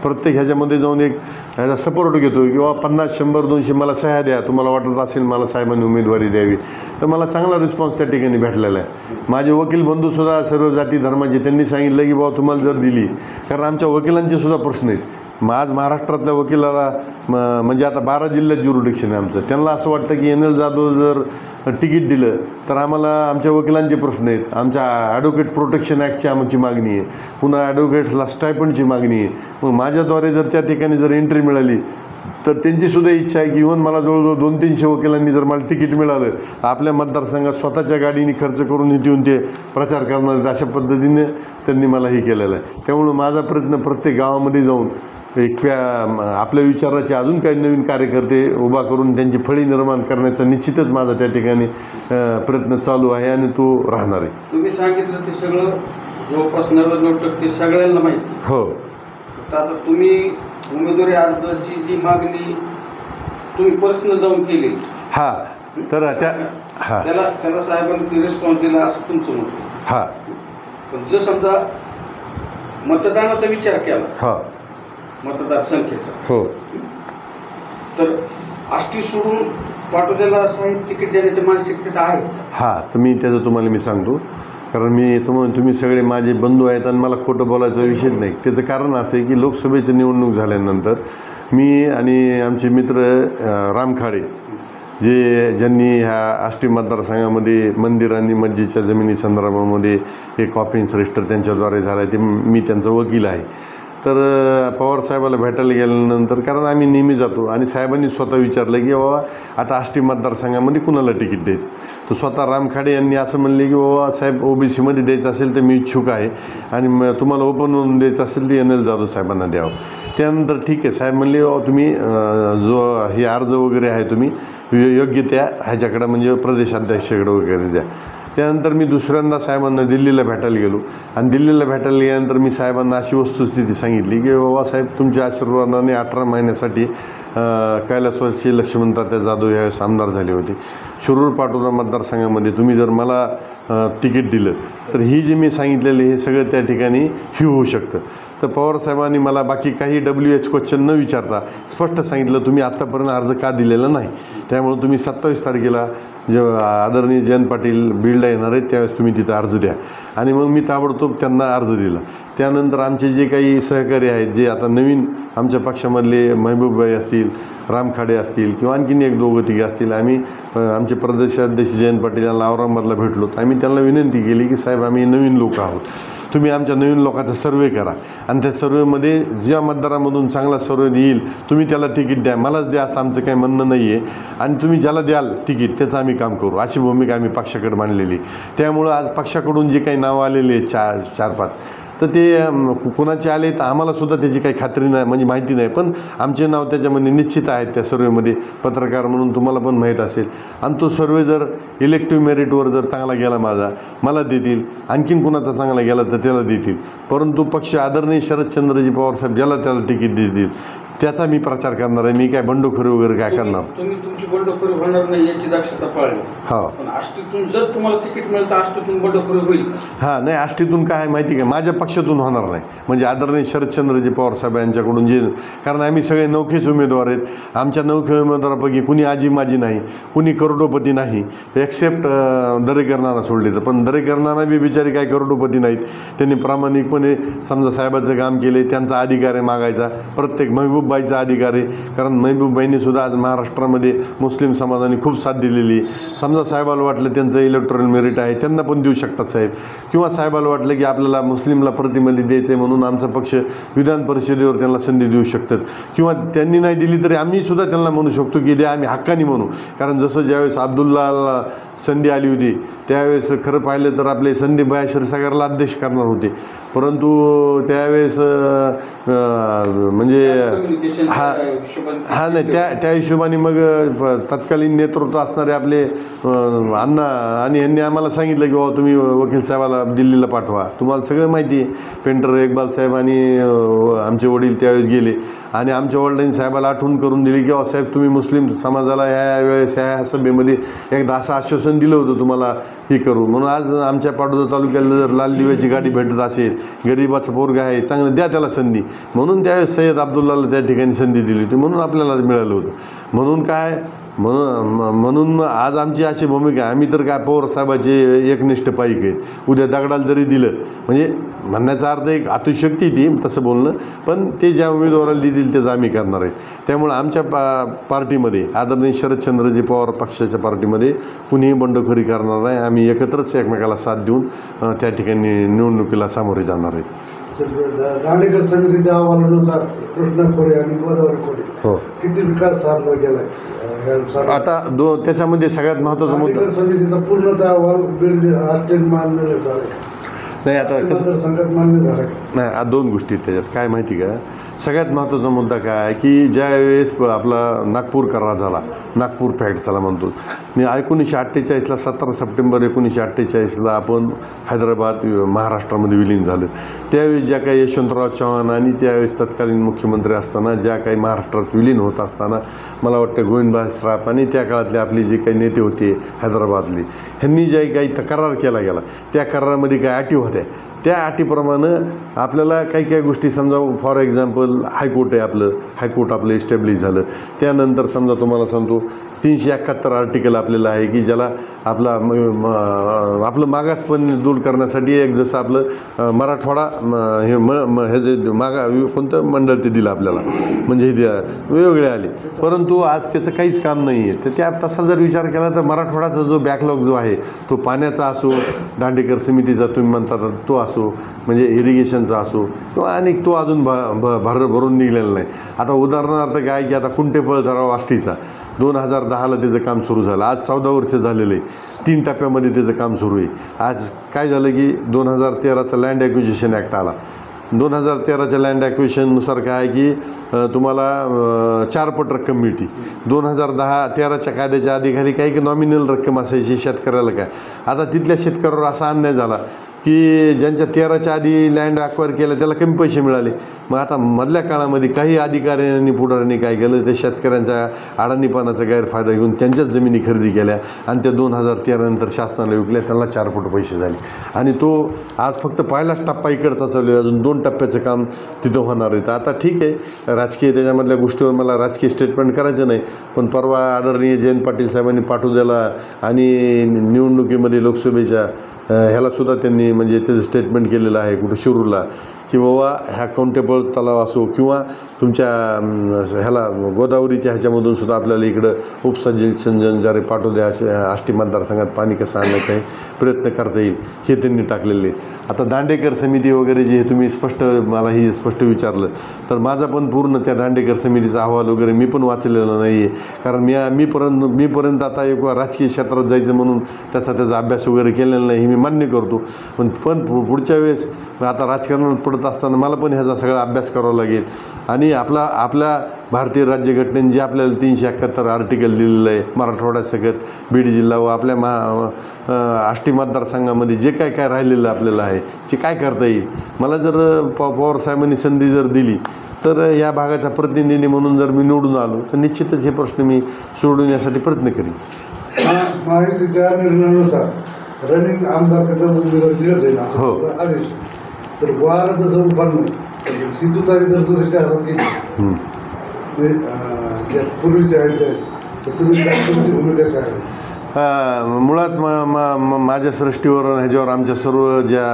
प्रत्येक ह्याच्यामध्ये जाऊन एक ह्याचा सपोर्ट घेतो किंवा 50, 100, 200 मला सह्या द्या, तुम्हाला वाटत असेल मला साहेबांनी उमेदवारी द्यावी, तर मला चांगला रिस्पॉन्स त्या ठिकाणी भेटलेला आहे. माझे वकील बंधूसुद्धा सर्व जाती धर्माचे, त्यांनी सांगितलं की बाबा तुम्हाला जर दिली, कारण आमच्या वकिलांचे सुद्धा प्रश्न आहेत. आज महाराष्ट्रातल्या वकिलाला म्हणजे आता 12 जिल्ह्यात ज्युरिडिक्शन आहे आमचं. त्यांना असं वाटतं की NL जाधव जर तिकीट दिलं तर आम्हाला आमच्या वकिलांचे प्रश्न आहेत. आमच्या ॲडव्होकेट प्रोटेक्शन ॲक्टची आमची मागणी आहे, पुन्हा ॲडव्होकेट्सला स्टायपंडची मागणी आहे. मग माझ्याद्वारे जर त्या ठिकाणी जर एंट्री मिळाली तर त्यांचीसुद्धा इच्छा आहे की इव्हन मला जवळजवळ 200-300 वकिलांनी जर मला तिकीट मिळालं आपल्या मतदारसंघात स्वतःच्या गाडीने खर्च करून इथे येऊन ते प्रचार करणार, अशा पद्धतीने त्यांनी मला हे केलेलं आहे. त्यामुळं माझा प्रयत्न प्रत्येक गावामध्ये जाऊन आपल्या विचाराचे अजून काही नवीन कार्यकर्ते उभा करून त्यांची फळी निर्माण करण्याचा निश्चितच माझा त्या ठिकाणी प्रयत्न चालू आहे आणि तो राहणार आहे. तुम्ही सांगितलं ते सगळं जवळपास 90% सगळ्यांना माहिती. हो. आता तुम्ही उमेदवारी अर्जाची जी मागणी तुम्ही पर्सनल जाऊन केली, हां, तर त्याला साहेबांनी रिस्पॉन्स दिला असं तुमचं मत. हां, पण जर समजा मतदानाचा विचार केला, हां, मतदारसंख्येचा. हो. तर आष्टी सोडून पाटोद्याला साहेब तिकीट देण्याची मानसिकता आहे. हां, तर मी त्याचं तुम्हाला मी सांगतो, कारण मी तुम्ही सगळे माझे बंधू आहेत आणि मला खोटं बोलायचा विषय नाही. त्याचं कारण असं आहे की लोकसभेची निवडणूक झाल्यानंतर मी आणि आमचे मित्र राम खाडे ज्यांनी ह्या आष्टी मतदारसंघामध्ये मंदिर आणि मस्जिदच्या जमिनी संदर्भामध्ये एक ऑफेन्स रजिस्टर त्यांच्याद्वारे झाला आहे, ते मी त्यांचा वकील आहे. तर पवार साहेबाला भेटायला गेल्यानंतर, कारण आम्ही नेहमी जातो आणि साहेबांनी स्वतः विचारलं की बाबा आता आष्टी मतदारसंघामध्ये कुणाला तिकीट द्यायचं. तर स्वतः राम खाडे यांनी असं म्हणले की बाबा साहेब OBCमध्ये द्यायचं असेल तर मी इच्छुक आहे आणि तुम्हाला ओपन होऊन द्यायचं असेल तर NL जाधव साहेबांना द्यावं. त्यानंतर ठीक आहे साहेब म्हणले तुम्ही जो हे अर्ज वगैरे आहे तुम्ही योग्य त्या ह्याच्याकडं म्हणजे प्रदेशाध्यक्षाकडे वगैरे द्या. त्यानंतर मी दुसऱ्यांदा साहेबांना दिल्लीला भेटायला गेलो आणि दिल्लीला भेटायला गेल्यानंतर मी साहेबांना अशी वस्तुस्थिती सांगितली की बाबा साहेब तुमच्या आशीर्वादाने 18 महिन्यासाठी कैलासवासी लक्ष्मणतात्या जाधव यावेळेस आमदार झाले होते. शिरूर पाटोदा मतदारसंघामध्ये तुम्ही जर मला तिकीट दिलं तर ही जी मी सांगितलेलं हे सगळं त्या ठिकाणी होऊ शकतं. तर पवारसाहेबांनी मला बाकी काही WH क्वेश्चन न विचारता स्पष्ट सांगितलं तुम्ही आत्तापर्यंत अर्ज का दिलेला नाही, त्यामुळे तुम्ही 27 तारखेला जेव्हा आदरणीय जयंत पाटील बीडला येणार आहेत त्यावेळेस तुम्ही तिथं अर्ज द्या. आणि मग मी ताबडतोब त्यांना अर्ज दिला. त्यानंतर आमचे जे काही सहकारी आहेत, जे आता नवीन आमच्या पक्षामधले महबूबभाई असतील, राम खाडे असतील किंवा आणखीन 1-2 तिघे असतील, आम्ही आमचे प्रदेशाध्यक्ष जयंत पाटील यांना औरंगाबादला भेटलो. आम्ही त्यांना विनंती केली की साहेब आम्ही नवीन लोक आहोत, तुम्ही आमच्या नवीन लोकांचा सर्वे करा आणि त्या सर्वेमध्ये ज्या मतदारामधून चांगला सर्वे येईल तुम्ही त्याला तिकीट द्या, मलाच द्या असं आमचं काही म्हणणं नाही आहे. आणि तुम्ही ज्याला द्याल तिकीट त्याचं आम्ही काम करू, अशी भूमिका आम्ही पक्षाकडे मांडलेली. त्यामुळं आज पक्षाकडून जे काही नावं आलेले आहेत 4-5 तर ते कुणाचे आले तर आम्हालासुद्धा त्याची काही खात्री नाही, म्हणजे माहिती नाही, पण आमचे नाव त्याच्यामध्ये निश्चित आहेत त्या सर्वेमध्ये. पत्रकार म्हणून तुम्हाला पण माहीत असेल. आणि तो सर्वे जर इलेक्टिव्ह मेरिटवर जर चांगला गेला मला देतील, आणखीन कुणाचा चांगला गेला तर त्याला देतील. परंतु पक्ष आदरणीय शरदचंद्रजी पवार साहेब ज्याला त्याला तिकीट देतील त्याचा मी प्रचार करणार आहे. मी काय बंडखोरी वगैरे काय करणार. तुम्ही तुमची बंडखोरी होणार नाही याची दक्षता पाळली. हो, पण आष्टीतून जर तुम्हाला तिकीट मिळतं आष्टीतून बंडखोरी होईल. हां, नाही आष्टीतून काय माहिती काय माझ्या पक्षातून होणार नाही, म्हणजे आदरणीय शरदचंद्रजी पवार साहेब यांच्याकडून जे, कारण आम्ही सगळे नौखेच उमेदवार आहेत. आमच्या नौखे उमेदवारापैकी कुणी आजी माजी नाही, कुणी करोडोपती नाही, एक्सेप्ट दरेकर नाना सोडले तर. पण दरेकर नाना बी बिचारी काय करोडोपती नाहीत. त्यांनी प्रामाणिकपणे समजा साहेबाचं काम केले, त्यांचा अधिकार आहे मागायचा, प्रत्येक महबूबबाईचा अधिकार आहे. कारण महबूबबाईंनी सुद्धा आज महाराष्ट्रामध्ये मुस्लिम समाजाने खूप साथ दिलेली. समजा साहेबाला वाटलं त्यांचं इलेक्टोरल मेरिट आहे त्यांना पण देऊ शकतात साहेब, किंवा साहेबाला वाटलं की आपल्याला मुस्लिमला प्रतिनिधी द्यायचं आहे म्हणून आमचा पक्ष विधान परिषदेवर त्यांना संधी देऊ शकतात, किंवा त्यांनी नाही दिली तरी आम्ही सुद्धा त्यांना म्हणू शकतो की द्या, आम्ही हक्काने म्हणू. कारण जसं ज्यावेळेस अब्दुल्लाला संधी आली होती त्यावेळेस खरं पाहिलं तर आपले संदीपभाई क्षीरसागरला अध्यक्ष करणार होते, परंतु त्यावेळेस म्हणजे हा नाही त्या हिशोबाने मग तत्कालीन नेतृत्व असणारे आपले अण्णा आणि यांनी आम्हाला सांगितलं की बाबा तुम्ही वकील साहेबाला दिल्लीला पाठवा. तुम्हाला सगळं माहिती आहे, पेंटर इक्बाल साहेब आणि आमचे वडील त्यावेळेस गेले आणि आमच्या वडिलांनी साहेबाला आठवण करून दिली की साहेब तुम्ही मुस्लिम समाजाला ह्या वेळेस ह्या सभेमध्ये एकदा असं आश्वासन दिलं होतं तुम्हाला हे करू म्हणून. आज आमच्या पाटोदा तालुक्याला जर लाल दिव्याची गाडी भेटत असेल, गरिबाचं पोरगा आहे, चांगलं द्या त्याला संधी, म्हणून त्यावेळेस सय्यद अब्दुल्लाला त्या ठिकाणी संधी दिली होती, म्हणून आपल्याला मिळालं होतं. म्हणून काय म्हणून आज आमची अशी भूमिका आहे, आम्ही तर काय पवार साहेबाचे एकनिष्ठ पाईक आहेत. उद्या दगडाला जरी दिलं, म्हणजे म्हणण्याचा अर्थ एक अतिशक्ती ती तसं बोलणं, पण ते ज्या उमेदवाराला देतील त्याचं आम्ही करणार आहे. त्यामुळे आमच्या पार्टीमध्ये आदरणीय शरदचंद्रजी पवार पक्षाच्या पार्टीमध्ये कुणीही बंडखोरी करणार नाही. आम्ही एकत्रच एकमेकाला साथ देऊन त्या ठिकाणी निवडणुकीला सामोरे जाणार आहेत. दांडेकर समितीच्या अहवालानुसार कृष्णा खोरे आणि गोदावरी खोरे हो, किती विकास साधला गेलाय आता त्याच्यामध्ये सगळ्यात महत्त्वाचा मुद्दा समितीचा पूर्णतः अहवाल बीड आष्टी मान्य झाला नाही. आता कसं संघात मान्य झाला नाही, 2 गोष्टी त्याच्यात काय माहिती का, सगळ्यात महत्त्वाचा मुद्दा काय की ज्यावेळेस आपला नागपूर करार झाला, नागपूर फॅक्ट त्याला म्हणतो, 1948ला 17 सप्टेंबर 1948ला आपण हैदराबाद महाराष्ट्रामध्ये विलीन झालं. त्यावेळेस ज्या काही यशवंतराव चव्हाण आणि त्यावेळेस तत्कालीन मुख्यमंत्री असताना ज्या काही महाराष्ट्रात विलीन होत असताना मला वाटतं गोविंदभाई श्राफ आणि त्या काळातले आपले जे काही नेते होते हैदराबादले, ह्यांनी ज्या काही करार केला गेला त्या करारामध्ये काही अटी होत्या. त्या अटीप्रमाणे आपल्याला काही गोष्टी समजा फॉर एक्झाम्पल हायकोर्ट आहे हायकोर्ट आपलं इस्टॅब्लिश झालं. त्यानंतर समजा तुम्हाला सांगतो 371 आर्टिकल आपल्याला आहे की ज्याला आपलं मागासपण दूर करण्यासाठी एक जसं आपलं मराठवाडा हे जे कोणतं मंडळ ते दिलं आपल्याला, म्हणजे हे वेगवेगळे आले, परंतु आज त्याचं काहीच काम नाही आहे. तर त्या तसा जर विचार केला तर मराठवाड्याचा जो बॅकलॉग जो आहे तो पाण्याचा असो, दांडेकर समितीचा तुम्ही म्हणतात तो असो, म्हणजे इरिगेशनचा असो किंवा अनेक तो अजून भरून निघलेला नाही. आता उदाहरणार्थ काय की आता कुंटेपळ तलाव आष्टीचा 2010ला त्याचं काम सुरू झालं. आज 14 वर्ष झालेलं आहे. 3 टप्प्यामध्ये त्याचं काम सुरू आहे. आज काय झालं की 2013चा लँड ॲक्विजिशन ॲक्ट आला. 2013च्या लँड ॲक्विजिशननुसार काय आहे की तुम्हाला 4 पट रक्कम मिळते. 2013च्या कायद्याच्या आधी खाली काही नॉमिनल रक्कम असायची शेतकऱ्याला. काय आता तिथल्या शेतकऱ्यावर असा अन्याय झाला की ज्यांच्या 13च्या आधी लँड अक्वायर केलं त्याला कमी पैसे मिळाले. मग आता मधल्या काळामध्ये काही अधिकाऱ्यांनी पुढाऱ्यांनी काय केलं, त्या शेतकऱ्यांच्या अडाणीपणाचा गैरफायदा घेऊन त्यांच्याच जमिनी खरेदी केल्या आणि त्या 2013 नंतर शासनाला विकल्या, त्यांना 4 पट पैसे झाले. आणि तो आज फक्त पहिलाच टप्पा इकडचा चालू आहे, अजून 2 टप्प्याचं काम तिथं होणार आहे. तर आता ठीक आहे, राजकीय त्याच्यामधल्या गोष्टीवर मला राजकीय स्टेटमेंट करायचं नाही, पण परवा आदरणीय जयंत पाटील साहेबांनी पाटोद्याला आणि निवडणुकीमध्ये लोकसभेच्या ह्यालासुद्धा त्यांनी म्हणजे त्याचं स्टेटमेंट केलेलं आहे कुठं शिरूरला, की बाबा ह्या काउंटेबल तलाव असो किंवा तुमच्या ह्याला गोदावरीच्या ह्याच्यामधून सुद्धा आपल्याला इकडं उपसा जलसंधारण पाटोद्या आष्टी मतदारसंघात पाणी कसं आणण्याचा प्रयत्न करता येईल हे त्यांनी टाकलेले. आता दांडेकर समिती वगैरे जे तुम्ही मला ही स्पष्ट विचारलं, तर माझा पण पूर्ण त्या दांडेकर समितीचा अहवाल वगैरे मी पण वाचलेला नाही आहे, कारण मीपर्यंत आता एक राजकीय क्षेत्रात जायचं म्हणून त्याचा अभ्यास वगैरे केलेला नाही हे मी मान्य करतो. पण पुढच्या वेळेस आता राजकारणात पडत असताना मला पण ह्याचा सगळा अभ्यास करावा लागेल. आणि आपल्या भारतीय राज्यघटनेने जे आपल्याला 371 आर्टिकल दिलेलं आहे मराठवाड्यासकट बीड जिल्हा व आपल्या आष्टी मतदारसंघामध्ये जे काय राहिलेलं आपल्याला आहे जे काय करता येईल. मला जर पवार साहेबांनी संधी जर दिली तर या भागाचा प्रतिनिधी म्हणून जर मी निवडून आलो तर निश्चितच हे प्रश्न मी सोडवण्यासाठी प्रयत्न करीन. महायुतीच्या निर्णयानुसार रनिंग आमदार त्यांना उमेदवार दिलंच आहे ना हो. आदेश, तर वाला जसं उफाळणं ही तुतारी जर दुसरी काय हातात केली ज्या पूर्वीच्या आहेत तर तुम्ही काय तुमची भूमिका काय आहे? मुळात माझ्या सृष्टीवर ह्याच्यावर आमच्या सर्व ज्या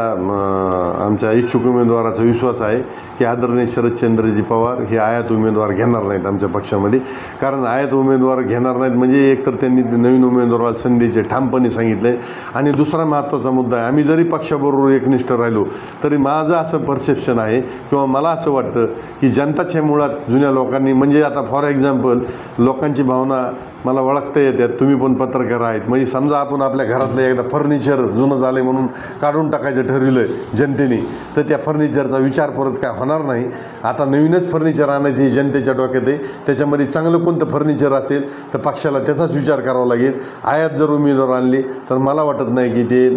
आमच्या इच्छुक उमेदवाराचा विश्वास आहे की आदरणीय शरदचंद्रजी पवार हे आयात उमेदवार घेणार नाहीत आमच्या पक्षामध्ये. कारण आयात उमेदवार घेणार नाहीत म्हणजे एकतर त्यांनी नवीन उमेदवाराला संधीचे ठामपणे सांगितलं आहे. आणि दुसरा महत्त्वाचा मुद्दा आहे, आम्ही जरी पक्षाबरोबर एकनिष्ठ राहिलो तरी माझं असं परसेप्शन आहे किंवा मला असं वाटतं की जनताच्या मुळात जुन्या लोकांनी म्हणजे आता फॉर एक्झाम्पल लोकांची भावना मला ओळखता येतात. तुम्ही पण पत्रकार आहेत, म्हणजे समजा आपण आपल्या घरातलं एकदा फर्निचर जुनं झालं आहे म्हणून काढून टाकायचं ठरवलं आहे जनतेने, तर त्या फर्निचरचा विचार परत काय होणार नाही. आता नवीनच फर्निचर आणायची जनतेच्या डोक्यात आहे. त्याच्यामध्ये चांगलं कोणतं फर्निचर असेल तर पक्षाला त्याचाच विचार करावा लागेल. आयात जर उमेदवार आणली तर मला वाटत नाही की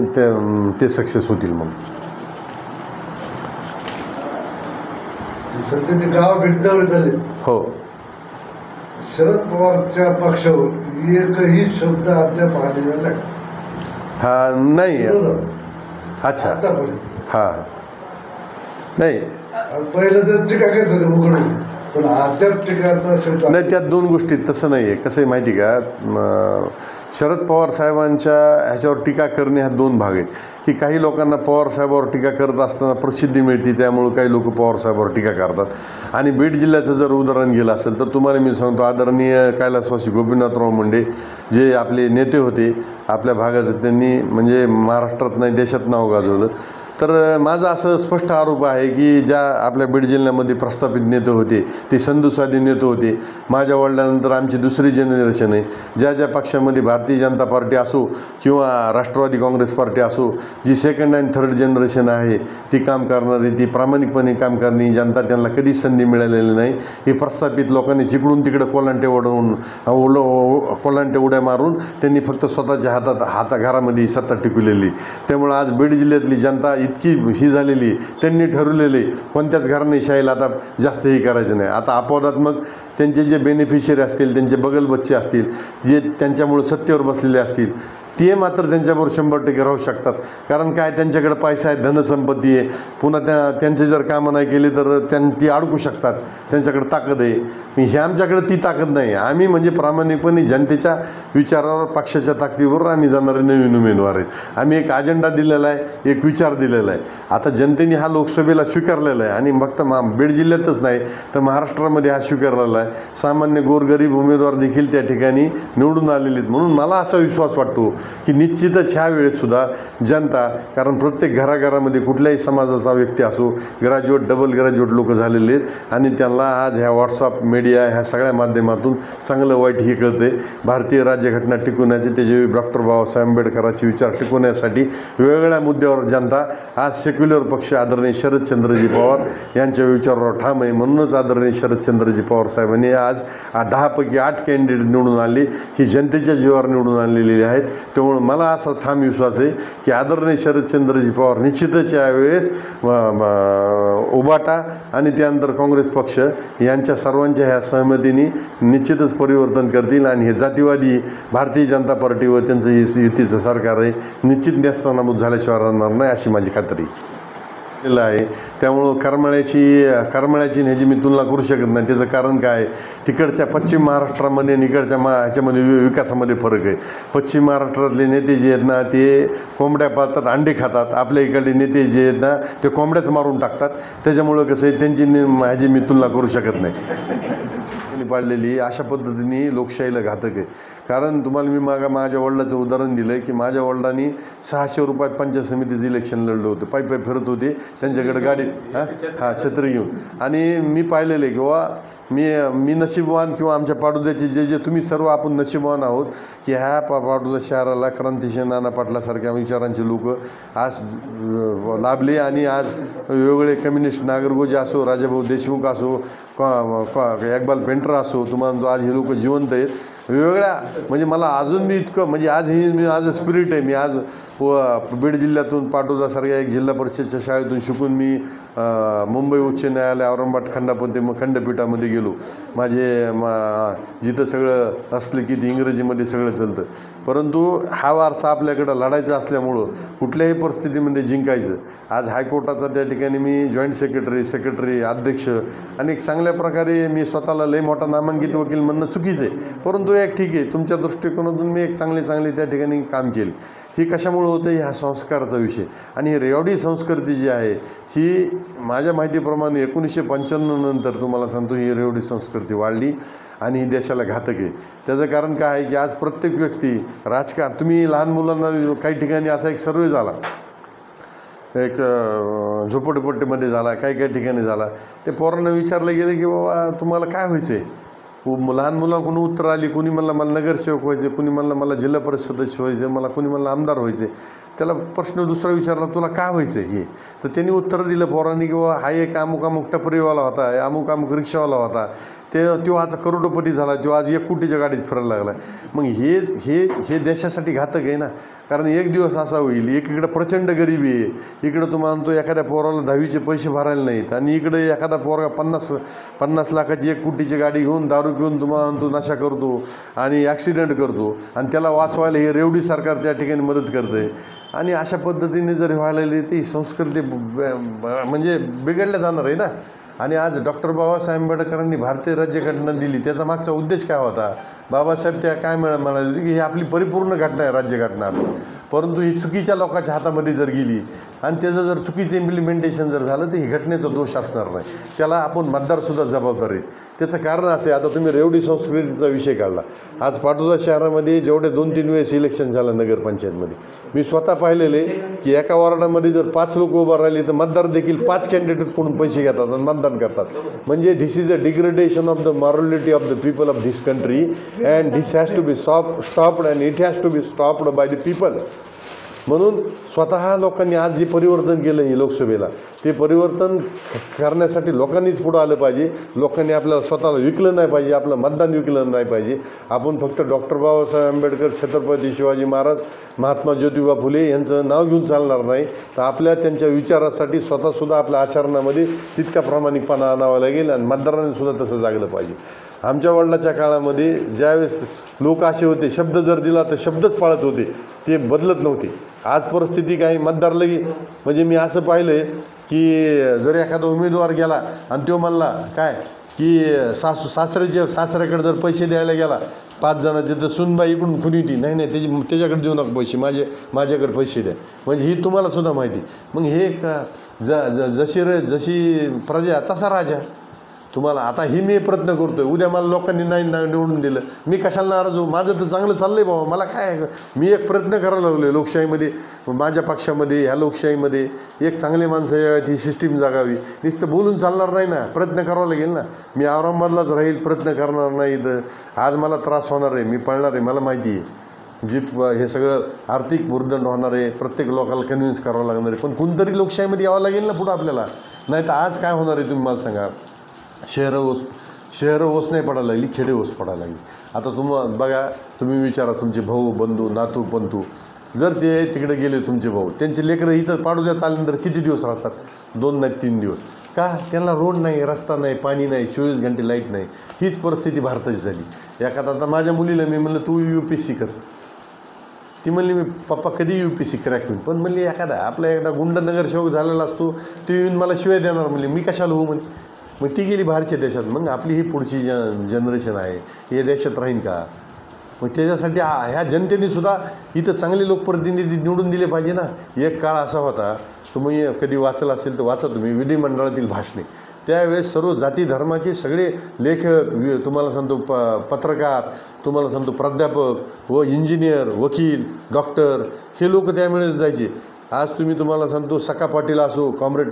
ते सक्सेस होतील. मग सध्या ते गाव भेटीजवळ झाले. हो, शरद पवारच्या पक्षावर एकही शब्द अद्याप आलेला नाही. हां नाही, अच्छा आतापर्यंत हां नाही पहिलं तर टीका करत होते उघडून, पण अद्याप टीकाचा शब्द नाही. त्यात 2 गोष्टीत तसं नाही आहे. कसं आहे माहिती का, शरद पवार साहेबांच्या ह्याच्यावर टीका करणे ह्या 2 भाग आहेत की काही लोकांना पवार साहेबावर टीका करत असताना प्रसिद्धी मिळते, त्यामुळं काही लोक पवार साहेबावर टीका करतात. आणि बीड जिल्ह्याचं जर उदाहरण गेलं असेल तर तुम्हाला मी सांगतो, आदरणीय कैलासवासी गोपीनाथराव मुंडे जे आपले नेते होते आपल्या भागाचं, त्यांनी म्हणजे महाराष्ट्रात नाही देशात नाव गाजवलं. तर माझा असं स्पष्ट आरोप आहे की ज्या आपल्या बीड जिल्ह्यामध्ये प्रस्थापित नेते होते ते संधुसाधी नेते होते. माझ्या वडिलांनंतर आमची दुसरी जनरेशन आहे, ज्या पक्षामध्ये भारतीय जनता पार्टी असो किंवा राष्ट्रवादी काँग्रेस पार्टी असो, जी सेकंड अँड थर्ड जनरेशन आहे ती काम करणारी, ती प्रामाणिकपणे काम करणारी जनता, त्यांना कधीच संधी मिळालेली नाही. हे प्रस्थापित लोकांनी जिकडून तिकडं कोलांटे उड्या मारून त्यांनी फक्त स्वतःच्या घरामध्ये सत्ता टिकवलेली. त्यामुळं आज बीड जिल्ह्यातली जनता इतकी ही झालेली, त्यांनी ठरवलेले कोणत्याच घराने शाहीला आता जास्त हे करायचं नाही. आता अपवादात्मक त्यांचे जे बेनिफिशियरी असतील, त्यांचे बगल बच्चे असतील, जे त्यांच्यामुळे सत्तेवर बसलेले असतील, ते मात्र त्यांच्याबरोबर 100% राहू शकतात. कारण काय, त्यांच्याकडे पैसा आहे, धनसंपत्ती आहे. पुन्हा त्यांचे जर कामं नाही केली तर ती अडकू शकतात. त्यांच्याकडे ताकद आहे. हे आमच्याकडे ती ताकद नाही. आम्ही म्हणजे प्रामाणिकपणे जनतेच्या विचारावर, पक्षाच्या ताकदीवर आम्ही जाणारे नवीन उमेदवार आहेत. आम्ही एक अजेंडा दिलेला आहे, एक विचार दिलेला आहे. आता जनतेने हा लोकसभेला स्वीकारलेला आहे आणि फक्त बीड जिल्ह्यातच नाही तर महाराष्ट्रामध्ये हा स्वीकारलेला आहे. सामान्य गोरगरीब उमेदवार देखील त्या ठिकाणी निवडून आलेले आहेत. म्हणून मला असा विश्वास वाटतो की निश्चितच ह्या वेळेससुद्धा जनता, कारण प्रत्येक घराघरामध्ये कुठल्याही समाजाचा व्यक्ती असो, ग्रॅज्युएट, डबल ग्रॅज्युएट लोक झालेले आहेत आणि त्यांना आज ह्या व्हॉट्सअप, मीडिया, ह्या सगळ्या माध्यमातून चांगलं वाईट हे कळते. भारतीय राज्यघटना टिकवण्याचे, त्याचे डॉक्टर बाबासाहेब आंबेडकरांचे विचार टिकवण्यासाठी वेगवेगळ्या मुद्द्यावर जनता आज सेक्युलर पक्ष आदरणीय शरदचंद्रजी पवार यांच्या विचारावर ठाम आहे. म्हणूनच आदरणीय शरदचंद्रजी पवार साहेबांनी आज 10 पैकी 8 कॅन्डिडेट निवडून आणले, ही जनतेच्या जीवावर निवडून आणलेली आहेत. त्यामुळे मला असा ठाम विश्वास आहे की आदरणीय शरदचंद्रजी पवार निश्चितच यावेळेस उबाटा आणि त्यानंतर काँग्रेस पक्ष यांच्या सर्वांच्या ह्या सहमतीने निश्चितच परिवर्तन करतील आणि हे जातीवादी भारतीय जनता पार्टी व त्यांचं हे युतीचं सरकार आहे निश्चित नेस्तनाबूत झाल्याशिवाय राहणार नाही, अशी माझी खात्री आहे. त्यामुळं करमाळ्याची ह्याची मी तुलना करू शकत नाही. त्याचं कारण काय, तिकडच्या पश्चिम महाराष्ट्रामध्ये आणि इकडच्या ह्याच्यामध्ये विकासामध्ये फरक आहे. पश्चिम महाराष्ट्रातले नेते जे आहेत ना ते कोंबड्या पाळतात, अंडे खातात. आपल्या इकडले नेते जे आहेत ना ते कोंबड्याच मारून टाकतात. त्याच्यामुळं कसं आहे, त्यांची ह्याची मी तुलना करू शकत नाही. पाळलेली अशा पद्धतीने लोकशाहीला घातक आहे. कारण तुम्हाला मी माझ्या वडिलाचं उदाहरण दिलं आहे की माझ्या वडिलांनी 600 रुपयात पंचायत समितीचं इलेक्शन लढलं होतं. पायी फिरत होते, त्यांच्याकडे गाडीत छत्री घेऊन. आणि मी पाहिलेलं आहे किंवा मी नशीबवान किंवा आमच्या पाडोद्याचे जे तुम्ही सर्व आपण नशीबवान आहोत की ह्या पाडोदा शहराला क्रांतिसिंह नाना पाटलासारख्या विचारांचे लोक आज लाभले आणि आज वेगवेगळे कम्युनिस्ट नागरगोजे असो, राजाभाऊ देशमुख असो, इक्बाल पेंटर असो, तुम्हाला जो आज हे लोक जिवंत आहेत वेगवेगळ्या. म्हणजे मला अजून मी इतकं म्हणजे आज स्पिरिट आहे. मी आज बीड जिल्ह्यातून पाटोदासारख्या एक जिल्हा परिषदच्या शाळेतून शिकून मी मुंबई उच्च न्यायालय, औरंगाबाद खंडपीठामध्ये गेलो. जिथं सगळं असलं की ते इंग्रजीमध्ये सगळं चालतं. परंतु हा वारसा आपल्याकडं लढायचा असल्यामुळं कुठल्याही परिस्थितीमध्ये जिंकायचं. आज हायकोर्टाचा त्या ठिकाणी मी जॉईंट सेक्रेटरी, अध्यक्ष आणि एक चांगल्या प्रकारे मी स्वतःला लय मोठा नामांकित वकील म्हणणं चुकीचं आहे. परंतु एक ठीक आहे, तुमच्या दृष्टिकोनातून मी एक चांगली त्या ठिकाणी काम केले. ही कशामुळं होतं, ह्या संस्काराचा विषय. आणि ही रेवडी संस्कृती जी आहे ही माझ्या माहितीप्रमाणे 1995 नंतर तुम्हाला सांगतो ही रेवडी संस्कृती वाढली आणि ही देशाला घातक आहे. त्याचं कारण काय आहे की आज प्रत्येक व्यक्ती राजकारण, तुम्ही लहान मुलांना काही ठिकाणी असा एक सर्वे झाला, एक झोपडपट्टीमध्ये झाला, काही ठिकाणी झाला. ते पोरांना विचारलं गेलं की बाबा तुम्हाला काय व्हायचं आहे. लहान मुलाकडून उत्तर आली, कुणी म्हणलं मला नगरसेवक व्हायचे, कुणी म्हणलं मला जिल्हा परिषद सदस्य व्हायचे, मला कुणी म्हणलं आमदार व्हायचे. त्याला प्रश्न दुसरा विचारला, तुला काय व्हायचं हे. तर त्यांनी उत्तर दिलं पोरांनी की बाबा हा एक अमुक टपरीवाला होता, अमुक रिक्षावाला होता, तो आज करोडोपती झाला, तो आज 1 कोटीच्या गाडीत फिरायला लागला. मग हे देशासाठी घातक आहे ना. कारण एक दिवस असा होईल, इकडं प्रचंड गरिबी आहे, इकडं तुम्हाला म्हणतो एखाद्या पोराला 10वीचे पैसे भरायला नाहीत आणि इकडे एखादा पोरगा 50 लाखाची 1 कोटीची गाडी घेऊन दारू पिऊन तुम्हाला म्हणतो नशा करतो आणि ॲक्सिडेंट करतो आणि त्याला वाचवायला हे रेवडी सरकार त्या ठिकाणी मदत करतं आहे. आणि अशा पद्धतीने जर व्हायला ती संस्कृती म्हणजे बिघडल्या जाणार आहे ना. आणि आज डॉक्टर बाबासाहेब आंबेडकरांनी भारतीय राज्यघटना दिली, त्याचा मागचा उद्देश काय होता. बाबासाहेब त्या काय म्हणाले की ही आपली परिपूर्ण घटना आहे राज्यघटना, परंतु ही चुकीच्या लोकांच्या हातामध्ये जर गेली आणि त्याचं जर चुकीचं इम्प्लिमेंटेशन जर झालं तर ही घटनेचा दोष असणार नाही, त्याला आपण मतदारसुद्धा जबाबदार आहेत. त्याचं कारण असं आहे, आता तुम्ही रेवडी संस्कृतीचा विषय काढला. आज पाटोदा शहरामध्ये जेवढे 2-3 वेळेस इलेक्शन झालं नगरपंचायतमध्ये, मी स्वतः पाहिलेले की एका वॉर्डामध्ये जर 5 लोक उभं राहिले तर मतदार देखील 5 कॅन्डिडेटकडून पैसे घेतात आणि मतदान करतात. म्हणजे this is a degradation of the morality of the people of this country and this has to be stopped and it has to be stopped by the people. म्हणून स्वतः लोकांनी आज जे परिवर्तन केलं आहे लोकसभेला, ते परिवर्तन करण्यासाठी लोकांनीच पुढं आलं पाहिजे. लोकांनी आपल्याला स्वतःला विकलं नाही पाहिजे, आपलं मतदान विकलं नाही पाहिजे. आपण फक्त डॉक्टर बाबासाहेब आंबेडकर, छत्रपती शिवाजी महाराज, महात्मा ज्योतिबा फुले यांचं नाव घेऊन चालणार नाही, तर आपल्या त्यांच्या विचारासाठी स्वतःसुद्धा आपल्या आचरणामध्ये तितका प्रामाणिकपणा आणावा लागेल आणि मतदारांनी सुद्धा तसं जागलं पाहिजे. आमच्या वडिलाच्या काळामध्ये ज्यावेळेस लोक असे होते, शब्द जर दिला तर शब्दच पाळत होते. ते बदलत नव्हते. आज परिस्थिती काही मतदार लगी म्हणजे मी असं पाहिलं आहे की जर एखादा उमेदवार गेला आणि तो म्हणला काय की सासऱ्याकडे जर पैसे द्यायला गेला 5 जणांचे तर सुनबाई इकडून खुनी होती, नाही त्याच्याकडे देऊ नका पैसे, माझ्याकडे पैसे द्या. म्हणजे ही तुम्हाला सुद्धा माहिती. मग हे जशी प्रजा तसा राजा. तुम्हाला आता ही मी प्रयत्न करतोय, उद्या मला लोकांनी नाही निवडून दिलं, मी कशाला नाराज होऊ? माझं तर चांगलं चाललंय बाबा, मला काय, मी एक प्रयत्न करायला लागलो लोकशाहीमध्ये, माझ्या पक्षामध्ये, ह्या लोकशाहीमध्ये एक चांगले माणसं यावेत, ही सिस्टीम जागावी. नुसतं बोलून चालणार नाही ना, प्रयत्न करावा लागेल ना. मी औरंगाबादलाच राहील, प्रयत्न करणार नाही तर आज मला त्रास होणार आहे, मी पळणार आहे, मला माहिती आहे. जी हे सगळं आर्थिक भुर्दंड होणार आहे, प्रत्येक लोकांना कन्व्हिन्स करावं लागणार आहे, पण कोणतरी लोकशाहीमध्ये यावं लागेल ना पुढं आपल्याला. नाही तर आज काय होणार आहे तुम्ही मला सांगा. शहरं ओस नाही पडायला लागली, खेडे ओस पडायला लागली. आता बघा, तुम्ही विचारा तुमचे भाऊ बंधू नातू पंतू, जर ते तिकडे गेले तुमचे भाऊ, त्यांचे लेकरं इथं पाडूद्यात आल्यानंतर किती दिवस राहतात? 2 नाही 3 दिवस. का? त्यांना रोड नाही, रस्ता नाही, पाणी नाही, 24 घंटे लाईट नाही. हीच परिस्थिती भारताची झाली. एखादा आता माझ्या मुलीला मी म्हणलं तू UPSC कर, ती म्हणली मी पप्पा कधी UPSC क्रॅक होईल. पण म्हणली आपला एकदा गुंड नगरसेवक झालेला असतो, ते येऊन मला शिवाय देणार, म्हणली मी कशाला होऊ म्हणे. मग ती गेली बाहेरच्या देशात. मग आपली ही पुढची जनरेशन आहे, हे देशात राहीन का? मग त्याच्यासाठी ह्या जनतेने सुद्धा इथं चांगले लोकप्रतिनिधी निवडून दिले पाहिजे ना. एक काळ असा होता, तुम्ही कधी वाचला असेल तर वाचा तुम्ही, विधिमंडळातील भाषणे. त्यावेळेस सर्व जाती धर्माचे सगळे लेखक, तुम्हाला सांगतो पत्रकार, तुम्हाला सांगतो प्राध्यापक व इंजिनियर, वकील, डॉक्टर, हे लोक त्यावेळेस जायचे. आज तुम्हाला सांगतो सका पाटील असो, कॉम्रेड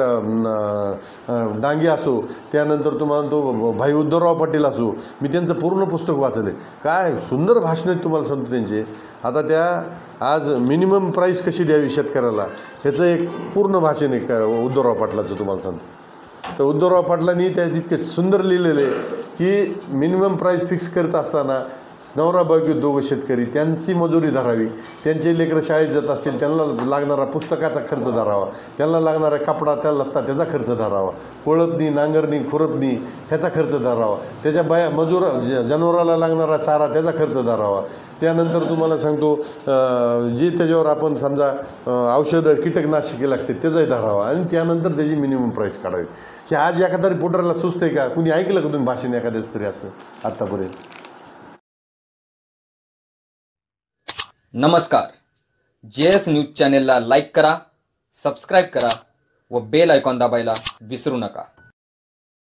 डांगे असो, त्यानंतर तुम्हाला तो भाई उद्धवराव पाटील असो, मी त्यांचं पूर्ण पुस्तक वाचलं आहे. काय सुंदर भाषण आहेत तुम्हाला सांगतो त्यांचे. आता त्या आज मिनिमम प्राईस कशी द्यावी शेतकऱ्याला, ह्याचं एक पूर्ण भाषण आहे उद्धवराव पाटलाचं तुम्हाला सांगतो. तर उद्धवराव पाटलांनी त्या तितके सुंदर लिहिलेलं आहे की मिनिमम प्राईस फिक्स करत असताना नवरा बायको दोघं शेतकरी, त्यांची मजुरी धरावी, त्यांचे लेकरं शाळेत जात असतील त्यांना लागणारा पुस्तकाचा खर्च धरावा, त्यांना लागणारा कपडा लत्ता त्याचा खर्च धरावा, कोळपणी नांगरणी खुरपणी ह्याचा खर्च धरावा, त्याच्या जनावराला लागणारा चारा त्याचा खर्च धरावा. त्यानंतर तुम्हाला सांगतो जी त्याच्यावर आपण समजा औषधं कीटकनाशके लागते त्याचाही धरावा, आणि त्यानंतर त्याची मिनिमम प्राईस काढावी. की आज एखाद्या रिपोर्टरला सुचत आहे का? कुणी ऐकलं का तुम्ही भाषण एखाद्याच तरी असं आत्तापर्यंत? नमस्कार, JS न्यूज चॅनेलला लाईक करा, सबस्क्राईब करा व बेल आयकॉन दाबायला विसरू नका.